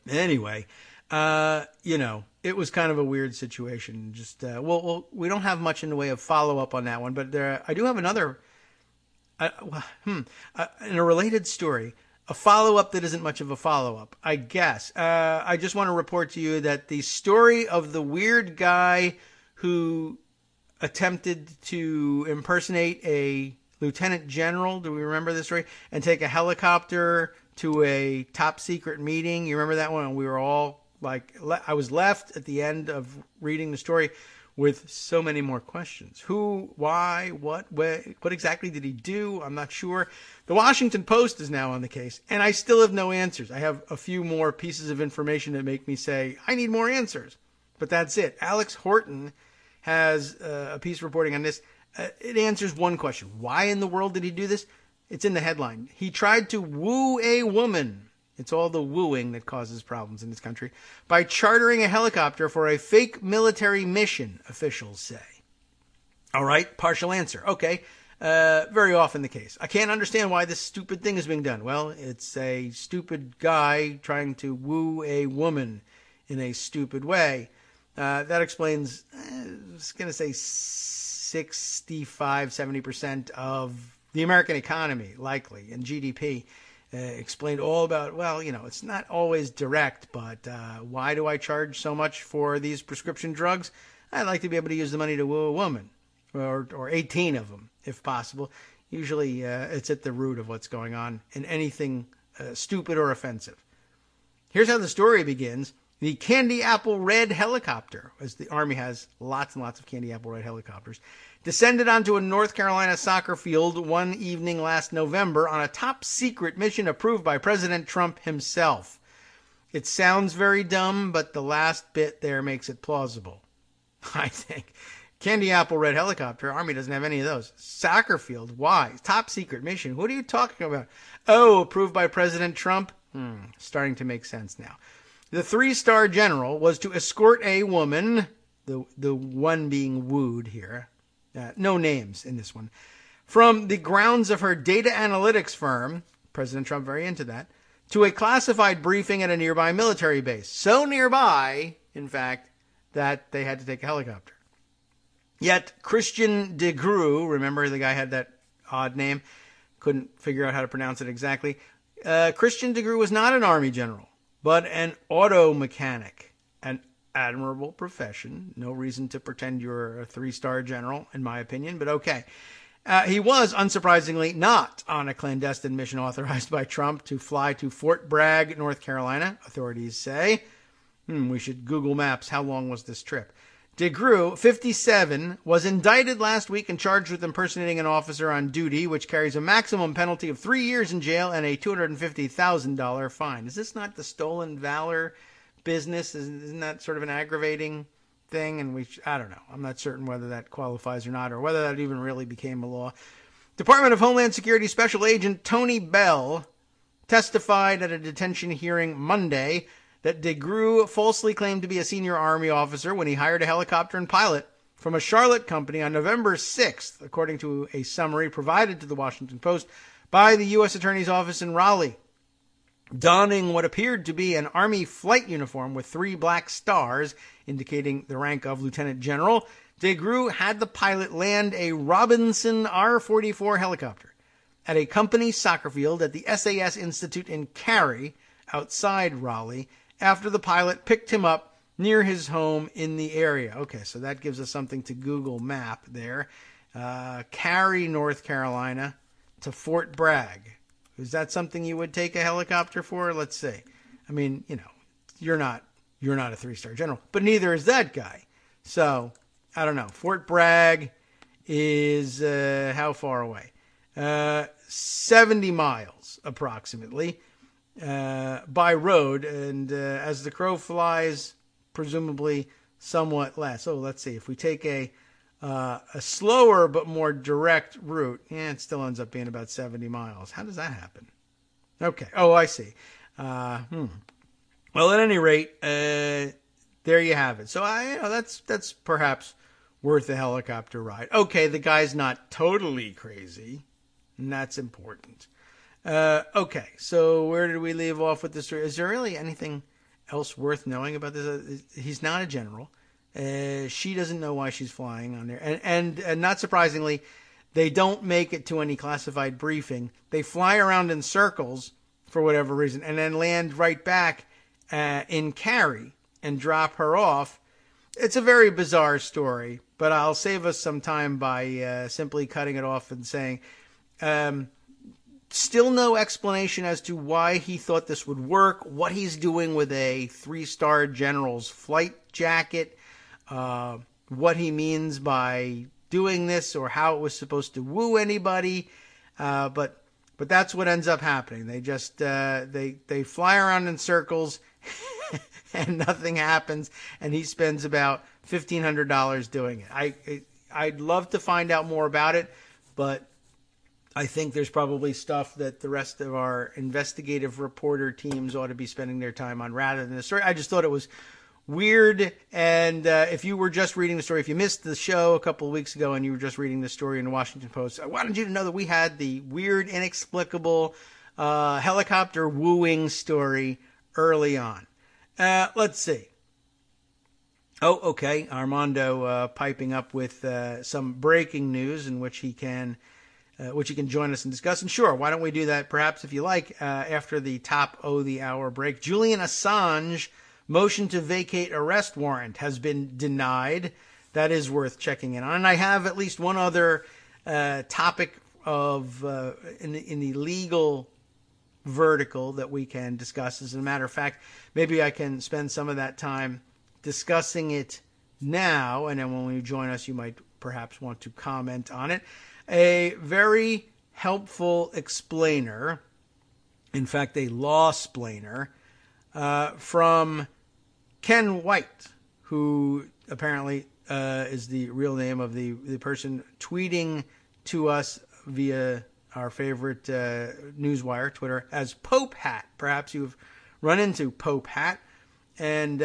anyway, it was kind of a weird situation. Just we don't have much in the way of follow up on that one, but I do have another. In a related story. A follow-up that isn't much of a follow-up, I guess. I just want to report to you that the story of the weird guy who attempted to impersonate a lieutenant general, do we remember this story? And take a helicopter to a top-secret meeting. You remember that one? We were all I was left at the end of reading the story with so many more questions. Who, why, what exactly did he do? I'm not sure. The Washington Post is now on the case, and I still have no answers. I have a few more pieces of information that make me say, I need more answers. But that's it. Alex Horton has a piece reporting on this. It answers one question. Why in the world did he do this? It's in the headline. He tried to woo a woman. It's all the wooing that causes problems in this country. By chartering a helicopter for a fake military mission, officials say. All right, partial answer. Okay, very often the case. I can't understand why this stupid thing is being done. Well, it's a stupid guy trying to woo a woman in a stupid way. That explains, I was going to say 65, 70% of the American economy, likely, and GDP. Explained all about, it's not always direct, but why do I charge so much for these prescription drugs? I'd like to be able to use the money to woo a woman, or 18 of them, if possible. Usually it's at the root of what's going on in anything stupid or offensive. Here's how the story begins. The candy apple red helicopter, as the Army has lots and lots of candy apple red helicopters, descended onto a North Carolina soccer field one evening last November on a top-secret mission approved by President Trump himself. It sounds very dumb, but the last bit there makes it plausible, I think. Candy apple red helicopter, Army doesn't have any of those. Soccer field, why? Top-secret mission, what are you talking about? Oh, approved by President Trump? Starting to make sense now. The 3-star general was to escort a woman, the one being wooed here, no names in this one, from the grounds of her data analytics firm, President Trump very into that, to a classified briefing at a nearby military base. So nearby, in fact, that they had to take a helicopter. Yet Christian Kagro, remember the guy had that odd name, couldn't figure out how to pronounce it exactly. Christian Kagro was not an Army general, but an auto mechanic, an admirable profession. No reason to pretend you're a 3-star general, in my opinion, but okay. He was, unsurprisingly, not on a clandestine mission authorized by Trump to fly to Fort Bragg, North Carolina, authorities say. We should Google Maps. How long was this trip? Kagro, 57, was indicted last week and charged with impersonating an officer on duty, which carries a maximum penalty of 3 years in jail and a $250,000 fine. Is this not the stolen valor business? Isn't that sort of an aggravating thing? And I don't know. I'm not certain whether that qualifies or not, or whether that even really became a law. Department of Homeland Security Special Agent Tony Bell testified at a detention hearing Monday that Kagro falsely claimed to be a senior Army officer when he hired a helicopter and pilot from a Charlotte company on November 6th, according to a summary provided to the Washington Post by the U.S. Attorney's Office in Raleigh. Donning what appeared to be an Army flight uniform with 3 black stars, indicating the rank of Lieutenant General, Kagro had the pilot land a Robinson R-44 helicopter at a company soccer field at the SAS Institute in Cary, outside Raleigh, after the pilot picked him up near his home in the area. Okay, so that gives us something to Google Map there. Cary, North Carolina, to Fort Bragg. Is that something you would take a helicopter for? Let's see. I mean, you're not a 3-star general, but neither is that guy. So I don't know. Fort Bragg is how far away? 70 miles approximately by road, and as the crow flies, presumably somewhat less. Oh, let's see. If we take a slower but more direct route, it still ends up being about 70 miles. How does that happen? Okay. Oh, I see. Well, at any rate, there you have it. So that's perhaps worth a helicopter ride. Okay, the guy's not totally crazy, and that's important. Okay, so where did we leave off with this story? Is there really anything else worth knowing about this? He's not a general. She doesn't know why she's flying on there. And not surprisingly, they don't make it to any classified briefing. They fly around in circles for whatever reason and then land right back in Cary and drop her off. It's a very bizarre story, but I'll save us some time by simply cutting it off and saying, still no explanation as to why he thought this would work, what he's doing with a 3-star general's flight jacket, what he means by doing this or how it was supposed to woo anybody. But that's what ends up happening. They just, they fly around in circles and nothing happens. And he spends about $1,500 doing it. I'd love to find out more about it, but I think there's probably stuff that the rest of our investigative reporter teams ought to be spending their time on rather than the story. I just thought it was weird. And if you were just reading the story, if you missed the show a couple of weeks ago and you were just reading the story in the Washington Post, I wanted you to know that we had the weird, inexplicable helicopter wooing story early on. Let's see. Oh, okay. Armando piping up with some breaking news in which he can join us and discuss. And sure, why don't we do that perhaps if you like after the top of the hour break. Julian Assange motion to vacate arrest warrant has been denied. That is worth checking in on. And I have at least one other topic of in the legal vertical that we can discuss. As a matter of fact, maybe I can spend some of that time discussing it now, and then when you join us, you might perhaps want to comment on it. A very helpful explainer, in fact, a law-splainer, from Ken White, who apparently is the real name of the person tweeting to us via our favorite newswire, Twitter, as Pope Hat. Perhaps you've run into Pope Hat. And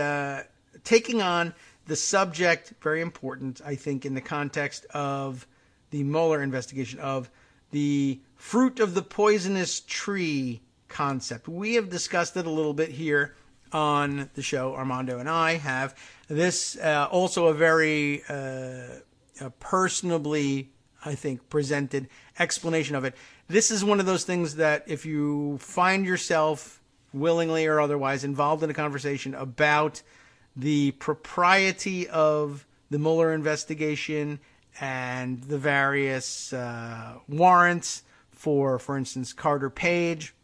taking on the subject, very important, I think, in the context of the Mueller investigation, of the fruit of the poisonous tree concept. We have discussed it a little bit here on the show. Armando and I have. This also a very personably, I think, presented explanation of it. This is one of those things that if you find yourself willingly or otherwise involved in a conversation about the propriety of the Mueller investigation and the various warrants for instance, Carter Page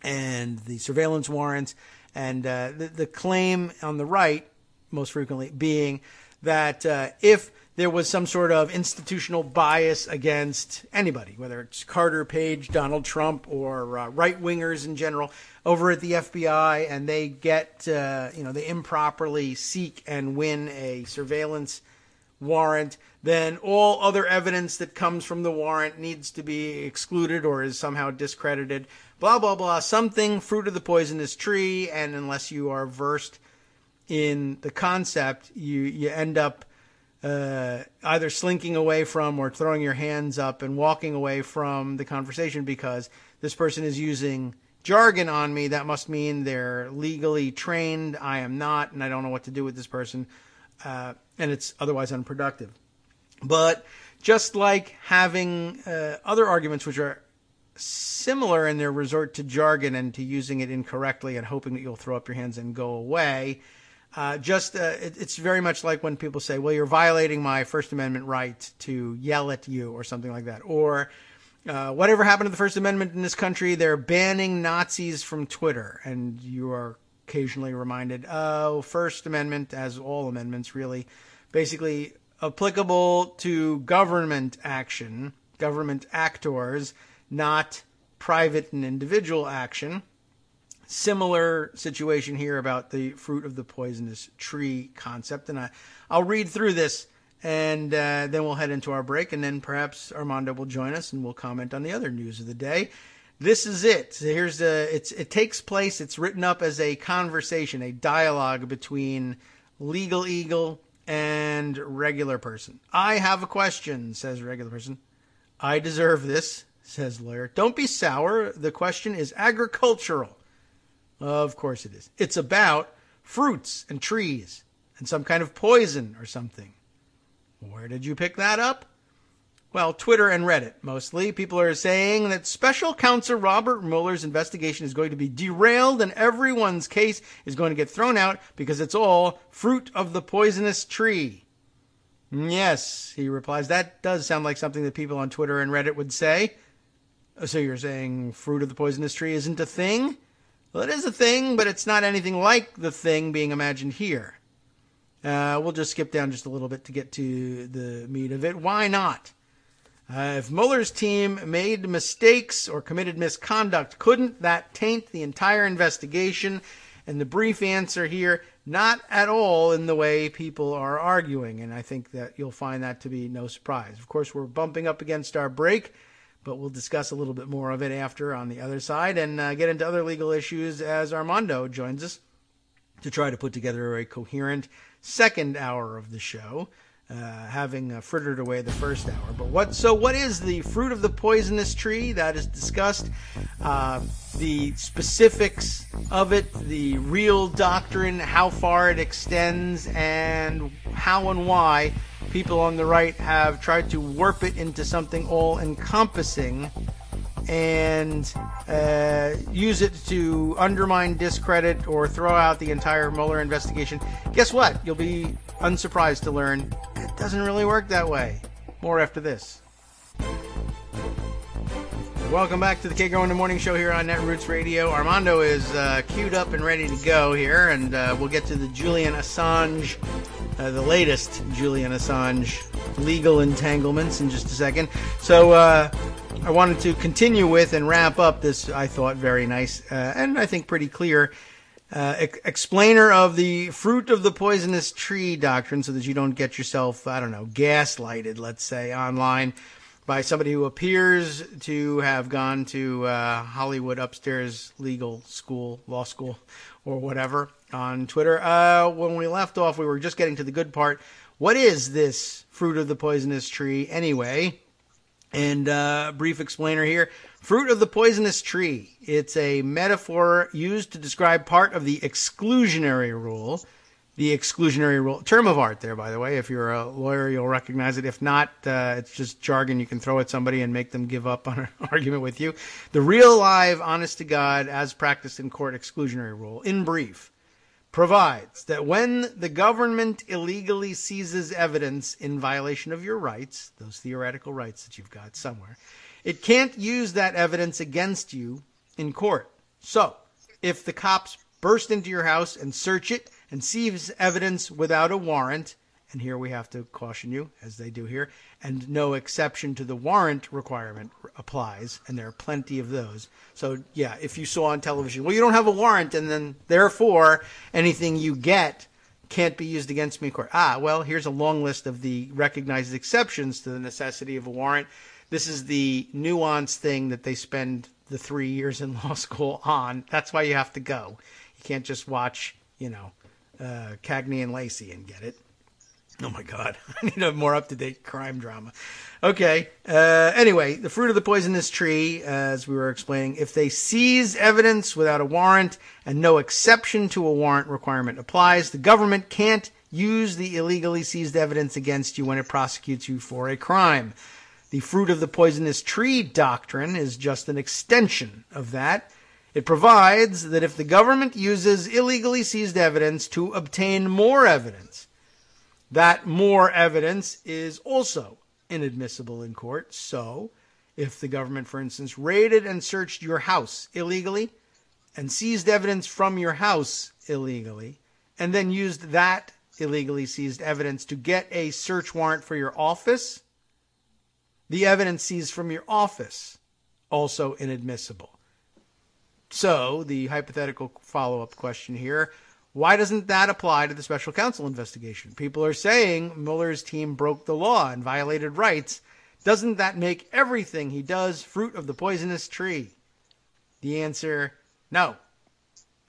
and the surveillance warrants, and the claim on the right, most frequently, being that if there was some sort of institutional bias against anybody, whether it's Carter Page, Donald Trump, or right-wingers in general, over at the FBI, and they get, they improperly seek and win a surveillance warrant, then all other evidence that comes from the warrant needs to be excluded or is somehow discredited, blah, blah, blah, something, fruit of the poisonous tree, and unless you are versed in the concept, you end up either slinking away from or throwing your hands up and walking away from the conversation because this person is using jargon on me. That must mean they're legally trained. I am not, and I don't know what to do with this person. And it's otherwise unproductive. But just like having other arguments which are similar in their resort to jargon and to using it incorrectly and hoping that you'll throw up your hands and go away, it's very much like when people say, well, you're violating my First Amendment right to yell at you or something like that. Or Whatever happened to the First Amendment in this country? They're banning Nazis from Twitter. And you are occasionally reminded, oh, First Amendment, as all amendments really, basically applicable to government action, government actors, not private and individual action. Similar situation here about the fruit of the poisonous tree concept. And I'll read through this, and then we'll head into our break, and then perhaps Armando will join us, and we'll comment on the other news of the day. This is it. So it takes place, it's written up as a conversation, a dialogue between legal eagle and regular person. I have a question, says regular person. I deserve this, says lawyer. Don't be sour. The question is agricultural. Of course it is. It's about fruits and trees and some kind of poison or something. Where did you pick that up? Well, Twitter and Reddit, mostly. People are saying that Special Counsel Robert Mueller's investigation is going to be derailed and everyone's case is going to get thrown out because it's all fruit of the poisonous tree. Yes, he replies. That does sound like something that people on Twitter and Reddit would say. So you're saying fruit of the poisonous tree isn't a thing? Well, it is a thing, but it's not anything like the thing being imagined here. We'll just skip down just a little bit to get to the meat of it. Why not? If Mueller's team made mistakes or committed misconduct, couldn't that taint the entire investigation? And the brief answer here, not at all in the way people are arguing. And I think that you'll find that to be no surprise. Of course, we're bumping up against our break, but we'll discuss a little bit more of it after on the other side and get into other legal issues as Armando joins us to try to put together a coherent second hour of the show, having frittered away the first hour. But what is the fruit of the poisonous tree? That is discussed. The specifics of it, the real doctrine, how far it extends, and how and why people on the right have tried to warp it into something all-encompassing and use it to undermine, discredit, or throw out the entire Mueller investigation. Guess what? You'll be unsurprised to learn it doesn't really work that way. More after this. Welcome back to the Kagro in the Morning Show here on Netroots Radio. Armando is queued up and ready to go here, and we'll get to the Julian Assange, the latest Julian Assange legal entanglements in just a second. So I wanted to continue with and wrap up this, I thought, very nice and I think pretty clear explainer of the fruit of the poisonous tree doctrine so that you don't get yourself, I don't know, gaslighted, let's say, online by somebody who appears to have gone to Hollywood upstairs legal school, law school, or whatever on Twitter. When we left off, we were just getting to the good part. What is this fruit of the poisonous tree anyway? And brief explainer here. Fruit of the poisonous tree. It's a metaphor used to describe part of the exclusionary rule. The exclusionary rule, term of art there, by the way. If you're a lawyer, you'll recognize it. If not, it's just jargon you can throw at somebody and make them give up on an argument with you. The real, live, honest-to-God, as practiced in court exclusionary rule, in brief, provides that when the government illegally seizes evidence in violation of your rights, those theoretical rights that you've got somewhere, it can't use that evidence against you in court. So, if the cops burst into your house and search it and seize evidence without a warrant, and here we have to caution you, as they do here, and no exception to the warrant requirement applies, and there are plenty of those. So, yeah, if you saw on television, well, you don't have a warrant, and then, therefore, anything you get can't be used against me in court. Well, here's a long list of the recognized exceptions to the necessity of a warrant. This is the nuanced thing that they spend the 3 years in law school on. That's why you have to go. You can't just watch, Cagney and Lacey and get it. Oh, my God. I need a more up-to-date crime drama. Okay. Anyway, the fruit of the poisonous tree, as we were explaining, if they seize evidence without a warrant and no exception to a warrant requirement applies, the government can't use the illegally seized evidence against you when it prosecutes you for a crime. The fruit of the poisonous tree doctrine is just an extension of that. It provides that if the government uses illegally seized evidence to obtain more evidence, that more evidence is also inadmissible in court. So, If the government, for instance, raided and searched your house illegally and seized evidence from your house illegally, and then used that illegally seized evidence to get a search warrant for your office, the evidence seized from your office, also inadmissible. So, the hypothetical follow-up question here, why doesn't that apply to the special counsel investigation? People are saying Mueller's team broke the law and violated rights. Doesn't that make everything he does fruit of the poisonous tree? The answer, no.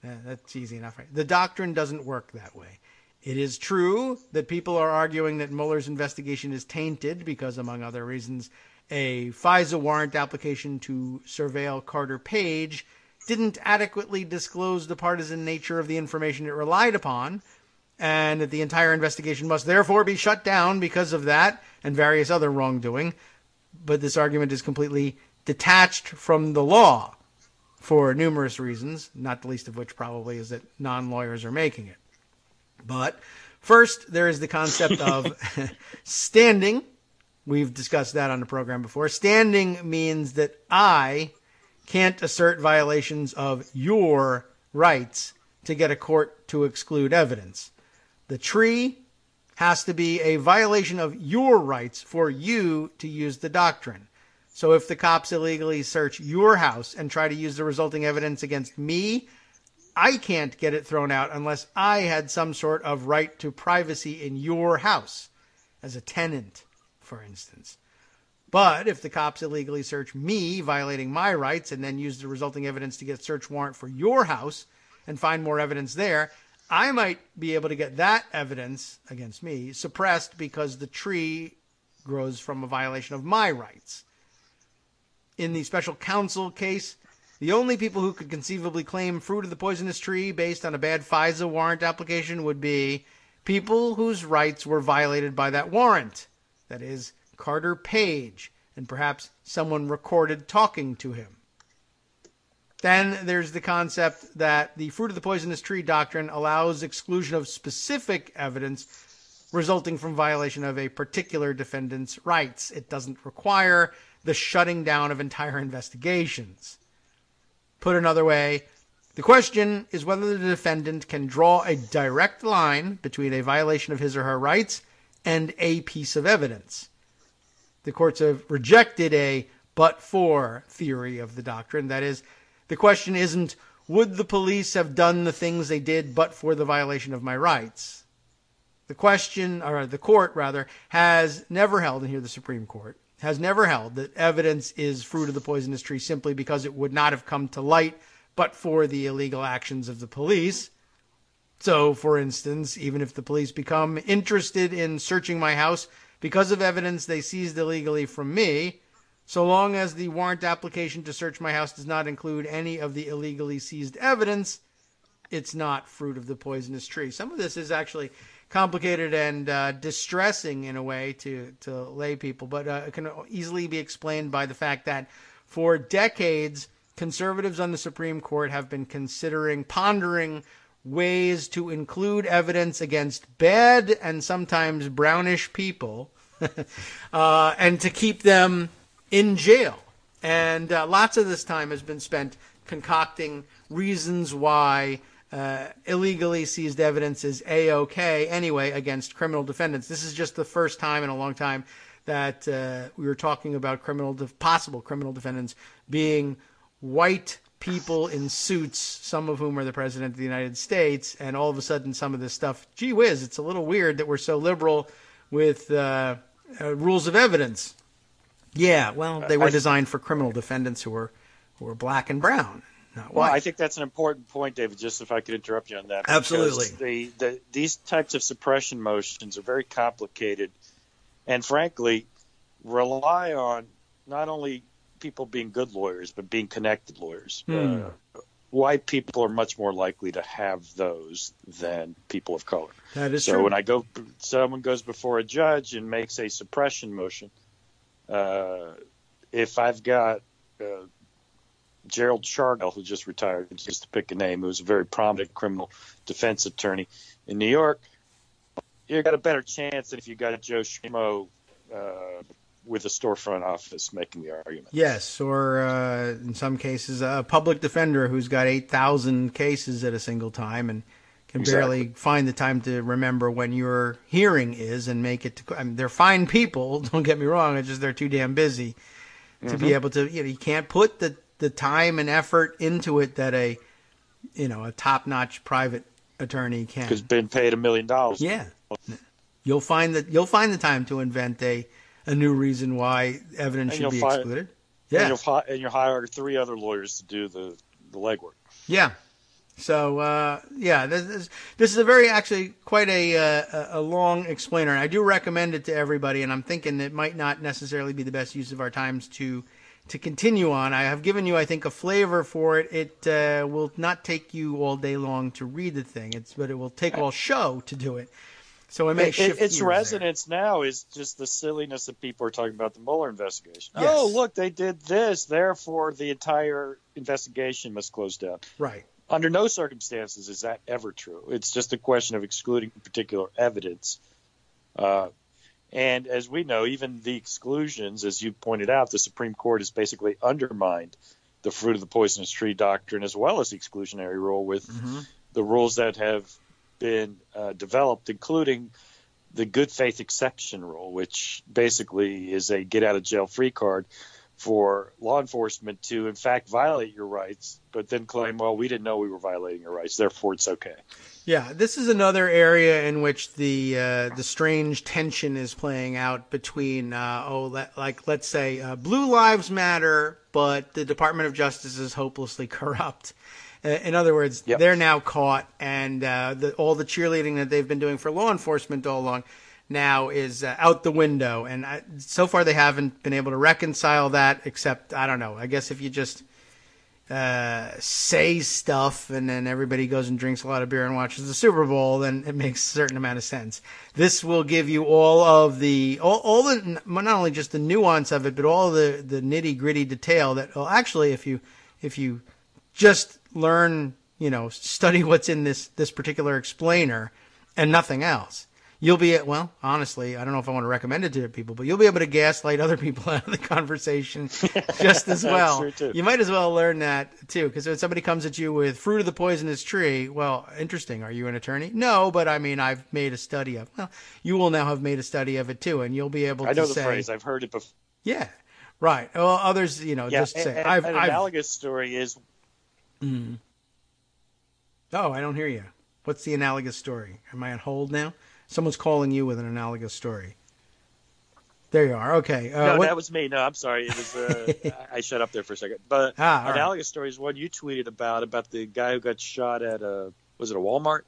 That's easy enough. Right? The doctrine doesn't work that way. It is true that people are arguing that Mueller's investigation is tainted because, among other reasons, a FISA warrant application to surveil Carter Page didn't adequately disclose the partisan nature of the information it relied upon, and that the entire investigation must therefore be shut down because of that and various other wrongdoing. But this argument is completely detached from the law for numerous reasons, not the least of which probably is that non-lawyers are making it. But first, there is the concept of standing. We've discussed that on the program before. Standing means that I can't assert violations of your rights to get a court to exclude evidence. The tree has to be a violation of your rights for you to use the doctrine. So if the cops illegally search your house and try to use the resulting evidence against me, I can't get it thrown out unless I had some sort of right to privacy in your house, as a tenant, for instance. But if the cops illegally search me, violating my rights, and then use the resulting evidence to get a search warrant for your house and find more evidence there, I might be able to get that evidence against me suppressed because the tree grows from a violation of my rights. In the special counsel case, the only people who could conceivably claim fruit of the poisonous tree based on a bad FISA warrant application would be people whose rights were violated by that warrant. That is, Carter Page, and perhaps someone recorded talking to him. Then there's the concept that the fruit of the poisonous tree doctrine allows exclusion of specific evidence resulting from violation of a particular defendant's rights. It doesn't require the shutting down of entire investigations. Put another way, the question is whether the defendant can draw a direct line between a violation of his or her rights and a piece of evidence. The courts have rejected a but-for theory of the doctrine. That is, the question isn't, would the police have done the things they did but for the violation of my rights? The question, or the court rather, has never held, and here the Supreme Court, has never held that evidence is fruit of the poisonous tree simply because it would not have come to light but for the illegal actions of the police. So, for instance, even if the police become interested in searching my house because of evidence they seized illegally from me, so long as the warrant application to search my house does not include any of the illegally seized evidence, it's not fruit of the poisonous tree. Some of this is actually complicated and distressing in a way to lay people, but it can easily be explained by the fact that for decades, conservatives on the Supreme Court have been pondering ways to include evidence against bad and sometimes brownish people and to keep them in jail. And lots of this time has been spent concocting reasons why illegally seized evidence is A-OK anyway against criminal defendants. This is just the first time in a long time that we were talking about possible criminal defendants being white people in suits, some of whom are the President of the United States, and all of a sudden some of this stuff, gee whiz, it's a little weird that we're so liberal with rules of evidence. Yeah, well, they were designed for criminal defendants who were black and brown, not white. Well, I think that's an important point, David, just if I could interrupt you on that. Absolutely. These types of suppression motions are very complicated and, frankly, rely on not only people being good lawyers, but being connected lawyers. White people are much more likely to have those than people of color. That is true. When someone goes before a judge and makes a suppression motion, if I've got Gerald Charnell, who just retired, just to pick a name, who's a very prominent criminal defense attorney in New York, you've got a better chance than if you got a Joe Schmo with with a storefront office making the argument. Yes, or in some cases, a public defender who's got 8,000 cases at a single time and can barely find the time to remember when your hearing is and make it to. I mean, they're fine people, don't get me wrong. It's just they're too damn busy to be able to. You can't put the time and effort into it that a top-notch private attorney can. Because been paid $1 million. Yeah, you'll find the time to invent a new reason why evidence should be excluded. Yeah, and you'll hire 3 other lawyers to do the legwork. Yeah. So this is a very actually quite a long explainer, and I do recommend it to everybody. And I'm thinking it might not necessarily be the best use of our times to continue on. I have given you, I think, a flavor for it. It will not take you all day long to read the thing, but it will take all show to do it. So it may shift its gears resonance now is just the silliness that people are talking about the Mueller investigation. Yes. Oh, look, they did this, therefore the entire investigation must close down. Right. Under no circumstances is that ever true. It's just a question of excluding particular evidence. And as we know, even the exclusions, as you pointed out, the Supreme Court has basically undermined the fruit of the poisonous tree doctrine as well as the exclusionary rule with the rules that have been developed, including the good faith exception rule, which basically is a get out of jail free card for law enforcement to, in fact, violate your rights, but then claim, well, we didn't know we were violating your rights, therefore it's okay. Yeah, this is another area in which the strange tension is playing out between, let's say, Blue Lives Matter, but the Department of Justice is hopelessly corrupt. In other words, they're now caught, and all the cheerleading that they've been doing for law enforcement all along now is out the window. And so far they haven't been able to reconcile that, except, I don't know, I guess if you just say stuff and then everybody goes and drinks a lot of beer and watches the Super Bowl, then it makes a certain amount of sense. This will give you all of the, not only just the nuance of it, but all the nitty gritty detail that, well, actually, if you just learn, study what's in this particular explainer and nothing else, you'll be honestly, I don't know if I want to recommend it to people, but you'll be able to gaslight other people out of the conversation just as well. That's true too. You might as well learn that too, because when somebody comes at you with fruit of the poisonous tree, well, interesting. Are you an attorney? No, but I mean, I've made a study of. Well, you will now have made a study of it too, and you'll be able to say. I know the phrase. I've heard it before. Yeah, right. Well, others, just say. An analogous story is. Mm. Oh, I don't hear you. What's the analogous story? Am I on hold now? Someone's calling you with an analogous story. There you are. Okay. No, that was me. No, I'm sorry. It was I shut up there for a second. But analogous story is one you tweeted about the guy who got shot at was it a Walmart?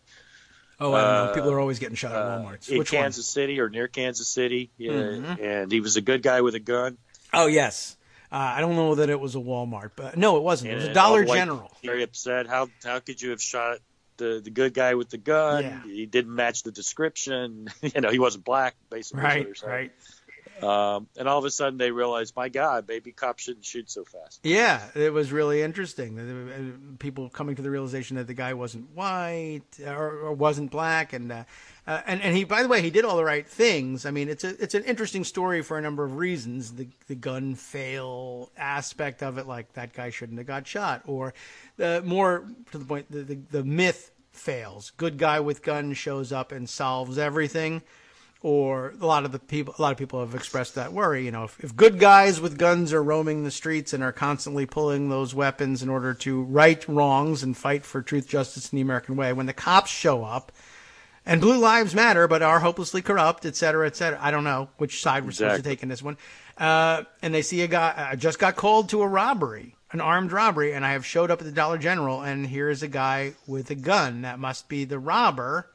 Oh, I don't know. People are always getting shot at Walmarts. In Kansas City or near Kansas City. Yeah, and he was a good guy with a gun. Oh, yes. I don't know that it was a Walmart, but no, it wasn't. It was a Dollar General. Very upset. How could you have shot the good guy with the gun? Yeah. He didn't match the description. He wasn't black, basically. Right. And all of a sudden they realized, my God, maybe cops shouldn't shoot so fast. Yeah, it was really interesting. People coming to the realization that the guy wasn't white or wasn't black, and he, by the way, he did all the right things. I mean, it's an interesting story for a number of reasons. The gun fail aspect of it, like that guy shouldn't have got shot, or more to the point, the myth fails. Good guy with gun shows up and solves everything. Or a lot of people have expressed that worry. If good guys with guns are roaming the streets and are constantly pulling those weapons in order to right wrongs and fight for truth, justice, and the American way, when the cops show up, and Blue Lives Matter but are hopelessly corrupt, et cetera, I don't know which side we're supposed to take in this one, and they see a guy just got called to a robbery, an armed robbery, and I have showed up at the Dollar General, and here is a guy with a gun. That must be the robber.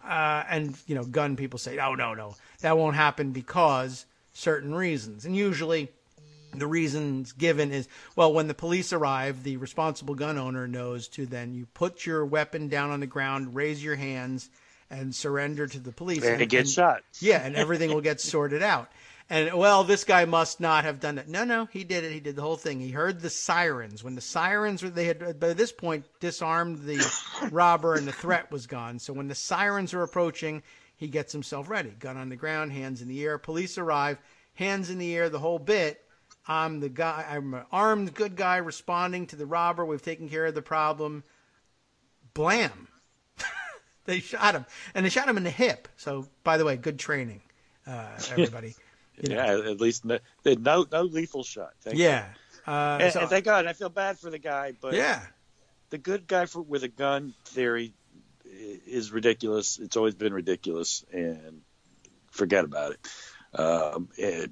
And gun people say, oh, no, that won't happen because certain reasons. And usually the reasons given is, well, when the police arrive, the responsible gun owner knows to then you put your weapon down on the ground, raise your hands, and surrender to the police. And it gets shot. Yeah, and everything will get sorted out. And, well, this guy must not have done that. No, he did it. He did the whole thing. He heard the sirens. When the sirens, they had, by this point, disarmed the robber and the threat was gone. So when the sirens are approaching, he gets himself ready. Gun on the ground, hands in the air. Police arrive. hands in the air, the whole bit. I'm the guy. I'm an armed good guy responding to the robber. We've taken care of the problem. Blam! They shot him, and they shot him in the hip. So, by the way, good training, everybody. Yeah, at least no lethal shot. Thank you. And thank God. I feel bad for the guy, but the good guy with a gun theory is ridiculous. It's always been ridiculous, and forget about it.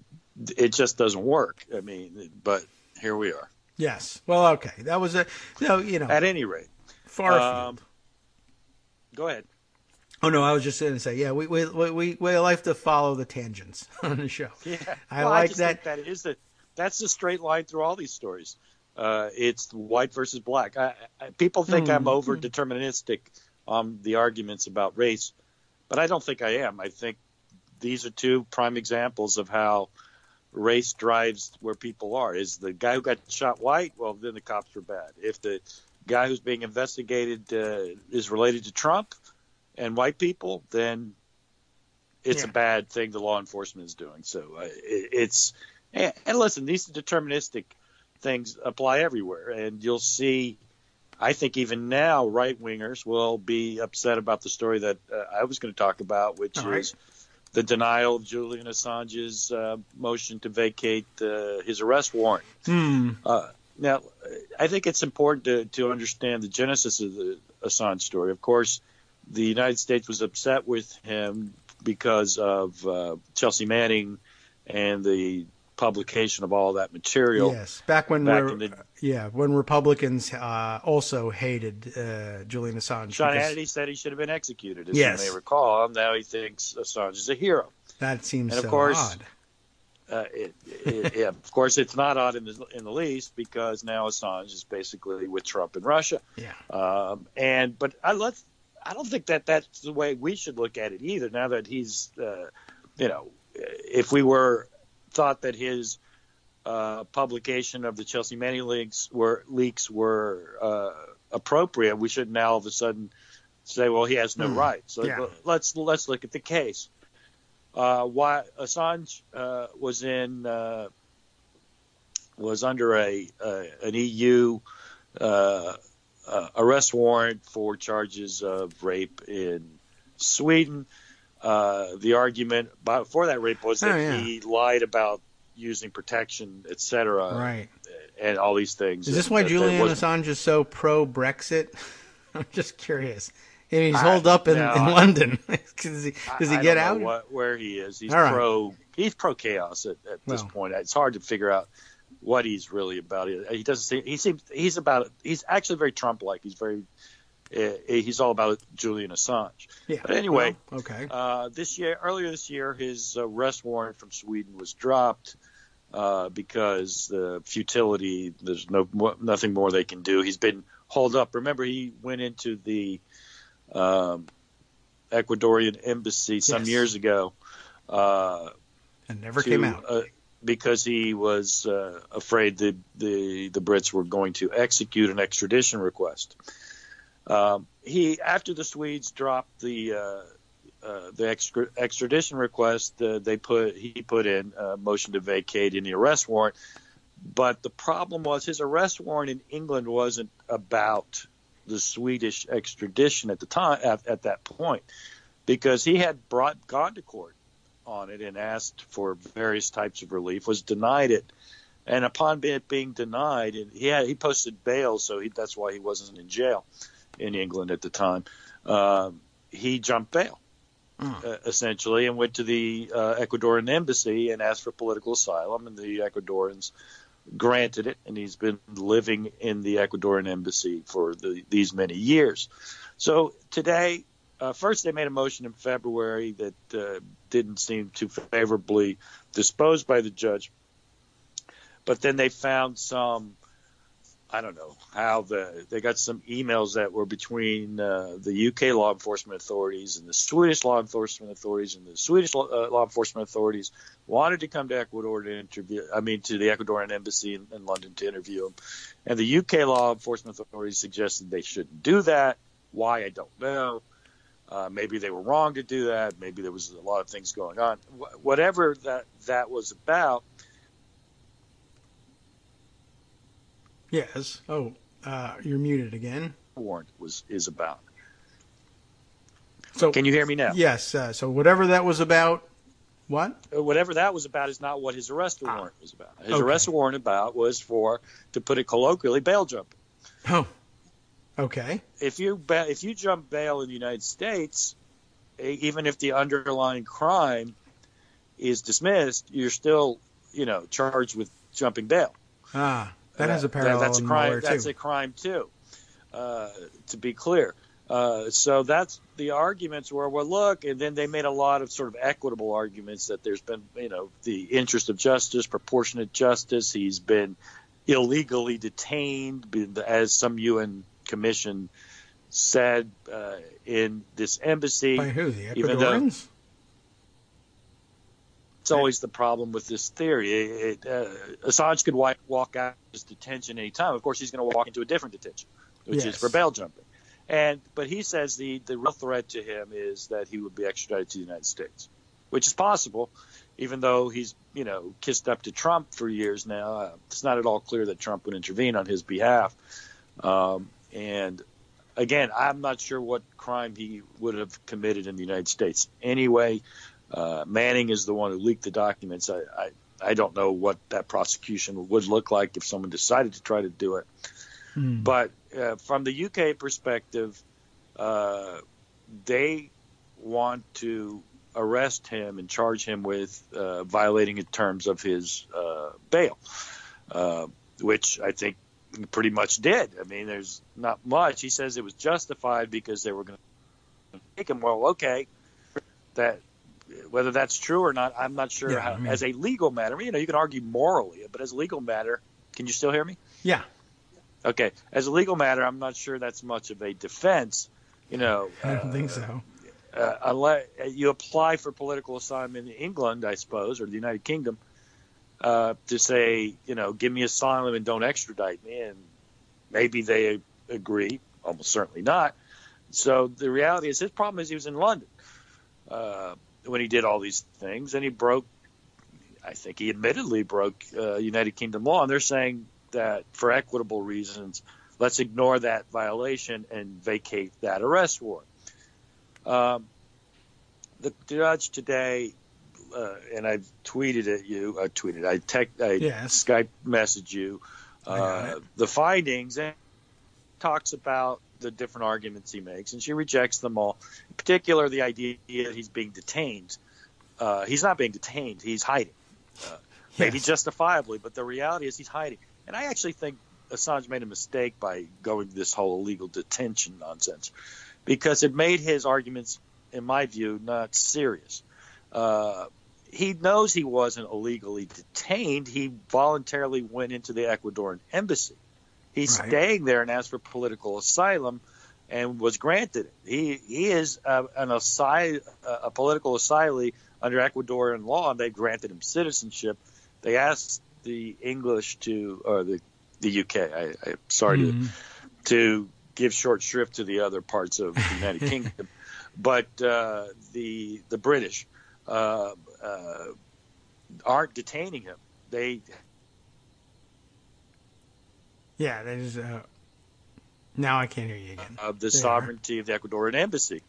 It just doesn't work. I mean, but here we are. Yes. Well, okay. That was At any rate, far field. Go ahead. Oh no, I was just going to say, yeah, we like to follow the tangents on the show. Yeah, I like that. Think that's the straight line through all these stories. It's white versus black. People think I'm over deterministic on the arguments about race, but I don't think I am. I think these are two prime examples of how race drives where people are. Is the guy who got shot white? Well, then the cops were bad. If the guy who's being investigated is related to Trump and white people, then it's a bad thing the law enforcement is doing. So and listen, these deterministic things apply everywhere, and you'll see. I think even now, right wingers will be upset about the story that I was going to talk about, which is the denial of Julian Assange's motion to vacate his arrest warrant. Now, I think it's important to understand the genesis of the Assange story. Of course, the United States was upset with him because of Chelsea Manning and the publication of all that material. Yes, when Republicans also hated Julian Assange. Sean Hannity said he should have been executed, as you may recall. Now he thinks Assange is a hero. That seems and of course, odd. Of course, it's not odd in the least, because now Assange is basically with Trump and Russia. Yeah. But I don't think that's the way we should look at it either. Now that he's, if we thought that his publication of the Chelsea Manning leaks were appropriate, we shouldn't now all of a sudden say, well, he has no right. So let's look at the case. Why Assange was under an EU arrest warrant for charges of rape in Sweden. The argument for that rape was that he lied about using protection, etc. Right. And all these things. Is this why Julian Assange is so pro-Brexit? I'm just curious. I mean, he's holed up in London. Does he get out? Where he is. He's pro chaos at this point. It's hard to figure out what he's really about. He doesn't seem. He's actually very Trump-like. He's all about Julian Assange. Yeah. But anyway, earlier this year, his arrest warrant from Sweden was dropped because the futility. There's nothing more they can do. He's been holed up. Remember, he went into the Ecuadorian embassy some years ago, and never came out because he was afraid the Brits were going to execute an extradition request. After the Swedes dropped the extradition request, he put in a motion to vacate in the arrest warrant. But the problem was his arrest warrant in England wasn't about the Swedish extradition at the time, at that point, because he had gone to court on it and asked for various types of relief, was denied it, and upon it being denied, he posted bail, so that's why he wasn't in jail in England at the time. He jumped bail essentially and went to the Ecuadorian embassy and asked for political asylum, and the Ecuadorians granted it, and he's been living in the Ecuadorian embassy for these many years. So today, first they made a motion in February that didn't seem too favorably disposed by the judge, but then they found some, I don't know how, they got some emails that were between the UK law enforcement authorities and the Swedish law enforcement authorities, and the Swedish law enforcement authorities wanted to come to Ecuador to to the Ecuadorian embassy in London to interview him. And the UK law enforcement authorities suggested they shouldn't do that. Why, I don't know. Maybe they were wrong to do that. Maybe there was a lot of things going on. Whatever that was about. Yes. Oh, you're muted again. Warrant is about. So can you hear me now? Yes. So whatever that was about, what? Whatever that was about is not what his arrest warrant was about. His okay. arrest warrant was for, to put it colloquially, bail jumping. Oh. Okay. If you jump bail in the United States, even if the underlying crime is dismissed, you're still, charged with jumping bail. That has a parallel. That's a crime. Too. That's a crime too. To be clear, so that's the arguments were. Well, look, and then they made a lot of sort of equitable arguments that there's been, the interest of justice, proportionate justice. He's been illegally detained, as some UN commission said in this embassy. By who? The Ecuadorians? It's always the problem with this theory. Assange could walk out of his detention anytime. Of course, he's going to walk into a different detention, which is for bail jumping. But he says the real threat to him is that he would be extradited to the United States, which is possible, even though he's kissed up to Trump for years now. It's not at all clear that Trump would intervene on his behalf. And again, I'm not sure what crime he would have committed in the United States. Anyway, Manning is the one who leaked the documents. I don't know what that prosecution would look like if someone decided to try to do it. But from the UK perspective, they want to arrest him and charge him with violating the terms of his bail, which I think pretty much did. I mean, there's not much. He says it was justified because they were going to take him. Well, okay, that whether that's true or not, I'm not sure. As a legal matter, you can argue morally, but as a legal matter, can you still hear me? Yeah. Okay. As a legal matter, I'm not sure that's much of a defense. I don't think so. Unless you apply for political asylum in England, I suppose, or the United Kingdom, to say, give me asylum and don't extradite me, and maybe they agree. Almost certainly not. So the reality is, his problem is he was in London when he did all these things, and I think he admittedly broke United Kingdom law, and they're saying that for equitable reasons, let's ignore that violation and vacate that arrest warrant. The judge today, and I tweeted at you, I Skype messaged you the findings, and talks about the different arguments he makes, and she rejects them all. In particular, the idea that he's being detained. He's not being detained; he's hiding. Maybe justifiably, but the reality is he's hiding. And I actually think Assange made a mistake by going this whole illegal detention nonsense, because it made his arguments, in my view, not serious. He knows he wasn't illegally detained. He voluntarily went into the Ecuadorian embassy. He's staying there and asked for political asylum and was granted it. He is a political asylee under Ecuadorian law, and they granted him citizenship. They asked the English or the UK. I'm sorry to give short shrift to the other parts of the United Kingdom, but the British aren't detaining him. They just. Now I can't hear you again. The sovereignty of the Ecuadorian embassy.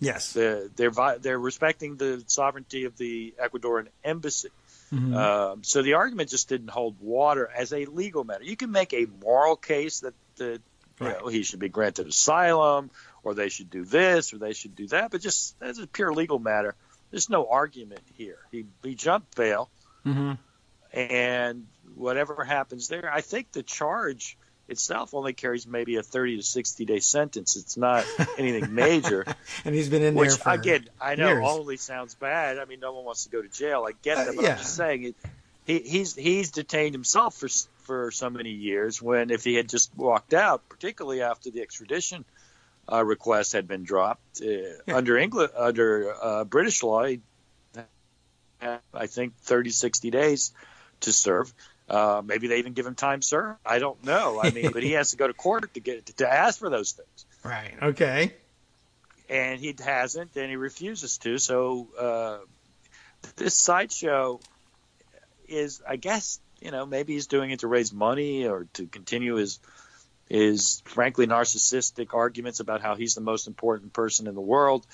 Yes, they're respecting the sovereignty of the Ecuadorian embassy. So the argument just didn't hold water as a legal matter. You can make a moral case that he should be granted asylum, or they should do this, or they should do that, but just as a pure legal matter, there's no argument here. He jumped bail, and whatever happens there, I think the charge itself only carries maybe a 30 to 60 day sentence. It's not anything major. And he's been in there for again, I know years. only sounds bad. I mean, no one wants to go to jail. I get that, but I'm just saying he's detained himself for so many years, when if he had just walked out, particularly after the extradition request had been dropped under British law, he'd have, I think 30, 60 days to serve. Maybe they even give him time served. I don't know. I mean, but he has to go to court to ask for those things. Right. Okay. and he hasn't, and he refuses to. So this sideshow is, I guess, maybe he's doing it to raise money or to continue his frankly narcissistic arguments about how he's the most important person in the world.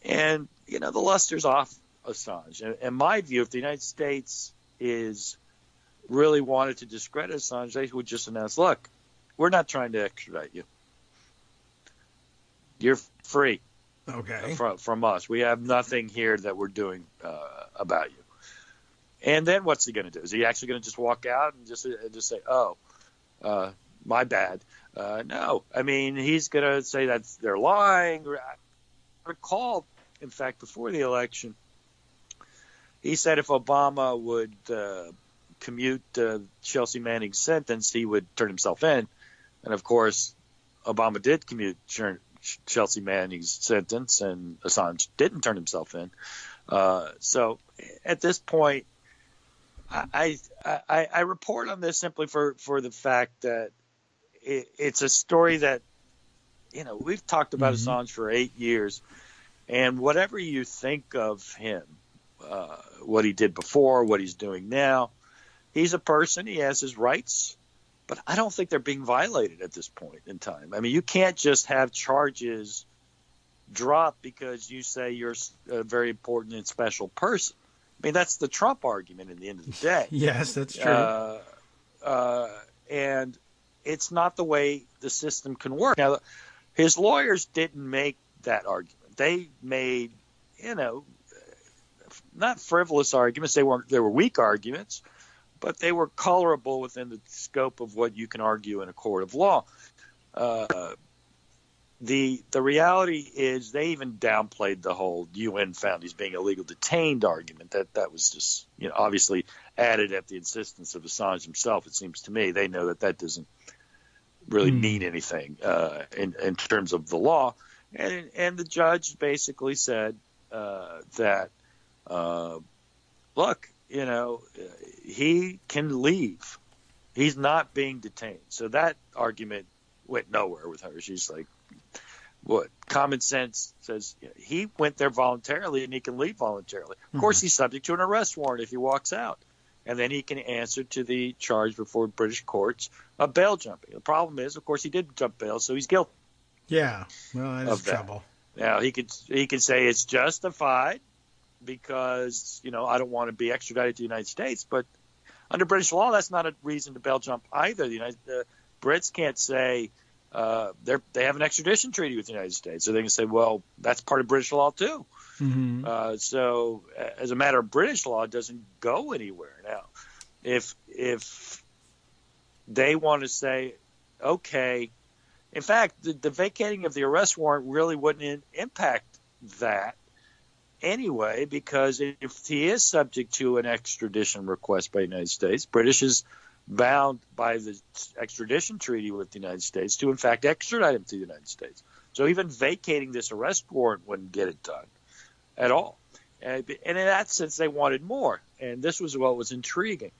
And, the luster's off Assange. In my view, if the United States really wanted to discredit Assange, they would just announce, look, we're not trying to extradite you. You're free. Okay. From us. We have nothing here that we're doing about you. And then what's he going to do? Is he actually going to just walk out and just say, oh, my bad? No. I mean, he's going to say that they're lying. I recall, in fact, before the election, he said if Obama would commute Chelsea Manning's sentence, he would turn himself in. And, of course, Obama did commute Chelsea Manning's sentence, and Assange didn't turn himself in. So at this point, I report on this simply for the fact that it's a story that, we've talked about Assange for 8 years, and whatever you think of him, what he did before, what he's doing now, he's a person, he has his rights, but I don't think they're being violated at this point in time. I mean, you can't just have charges dropped because you say you're a very important and special person. I mean, that's the Trump argument at the end of the day. Yes, that's true. And it's not the way the system can work. Now, his lawyers didn't make that argument. They made, not frivolous arguments. They were weak arguments, but they were colorable within the scope of what you can argue in a court of law. The reality is they even downplayed the whole UN found he's being illegally detained argument. That was just, obviously added at the insistence of Assange himself, it seems to me. They know that doesn't really mean anything in terms of the law. And the judge basically said that, look, he can leave. He's not being detained. So that argument went nowhere with her. She's like, what? Common sense says he went there voluntarily and he can leave voluntarily. Of course, he's subject to an arrest warrant if he walks out. And then he can answer to the charge before British courts of bail jumping. The problem is, of course, he did jump bail, so he's guilty. Yeah, well, that's trouble. Now, he could say it's justified because, I don't want to be extradited to the United States. But under British law, that's not a reason to bail jump either. The Brits can't say they have an extradition treaty with the United States. So they can say, well, that's part of British law too. So as a matter of British law, it doesn't go anywhere. Now, if they want to say, okay, in fact, the vacating of the arrest warrant really wouldn't impact that anyway, because if he is subject to an extradition request by the United States, British is bound by the extradition treaty with the United States to, in fact, extradite him to the United States. So even vacating this arrest warrant wouldn't get it done at all. And in that sense, they wanted more. And this was what was intriguing.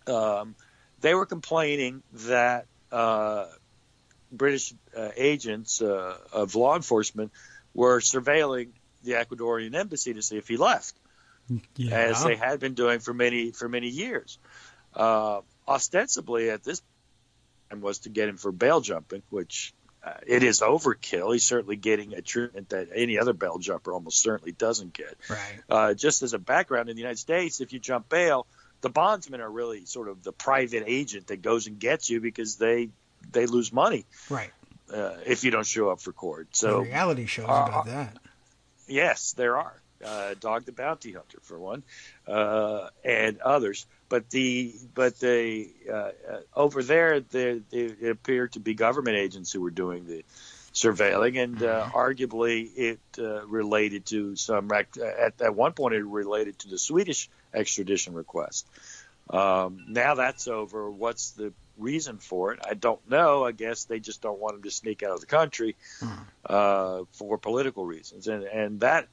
They were complaining that British agents of law enforcement were surveilling the Ecuadorian embassy to see if he left, as they had been doing for many years. Ostensibly at this time was to get him for bail jumping, which it is overkill. He's certainly getting a treatment that any other bail jumper almost certainly doesn't get. Right. Just as a background, in the United States, if you jump bail, the bondsmen are really sort of the private agent that goes and gets you because they lose money. Right. If you don't show up for court. So reality shows about that. Yes, there are. Dog the Bounty Hunter, for one, and others. But over there, they appear to be government agents who were doing the surveilling, and arguably it related to some. At one point, it related to the Swedish extradition request. Now that's over. What's the reason for it? I don't know. I guess they just don't want him to sneak out of the country for political reasons, and that.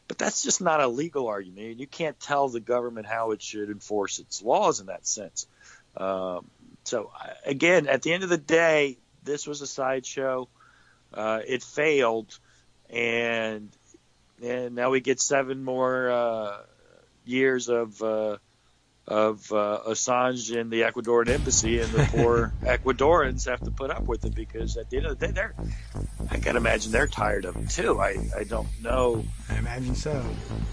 But that's just not a legal argument. You can't tell the government how it should enforce its laws in that sense. So, again, at the end of the day, this was a sideshow. It failed. and now we get 7 more years of Assange in the Ecuadorian embassy, and the poor Ecuadorians have to put up with it because at the end of the day, I can imagine they're tired of it too. I don't know. I imagine so.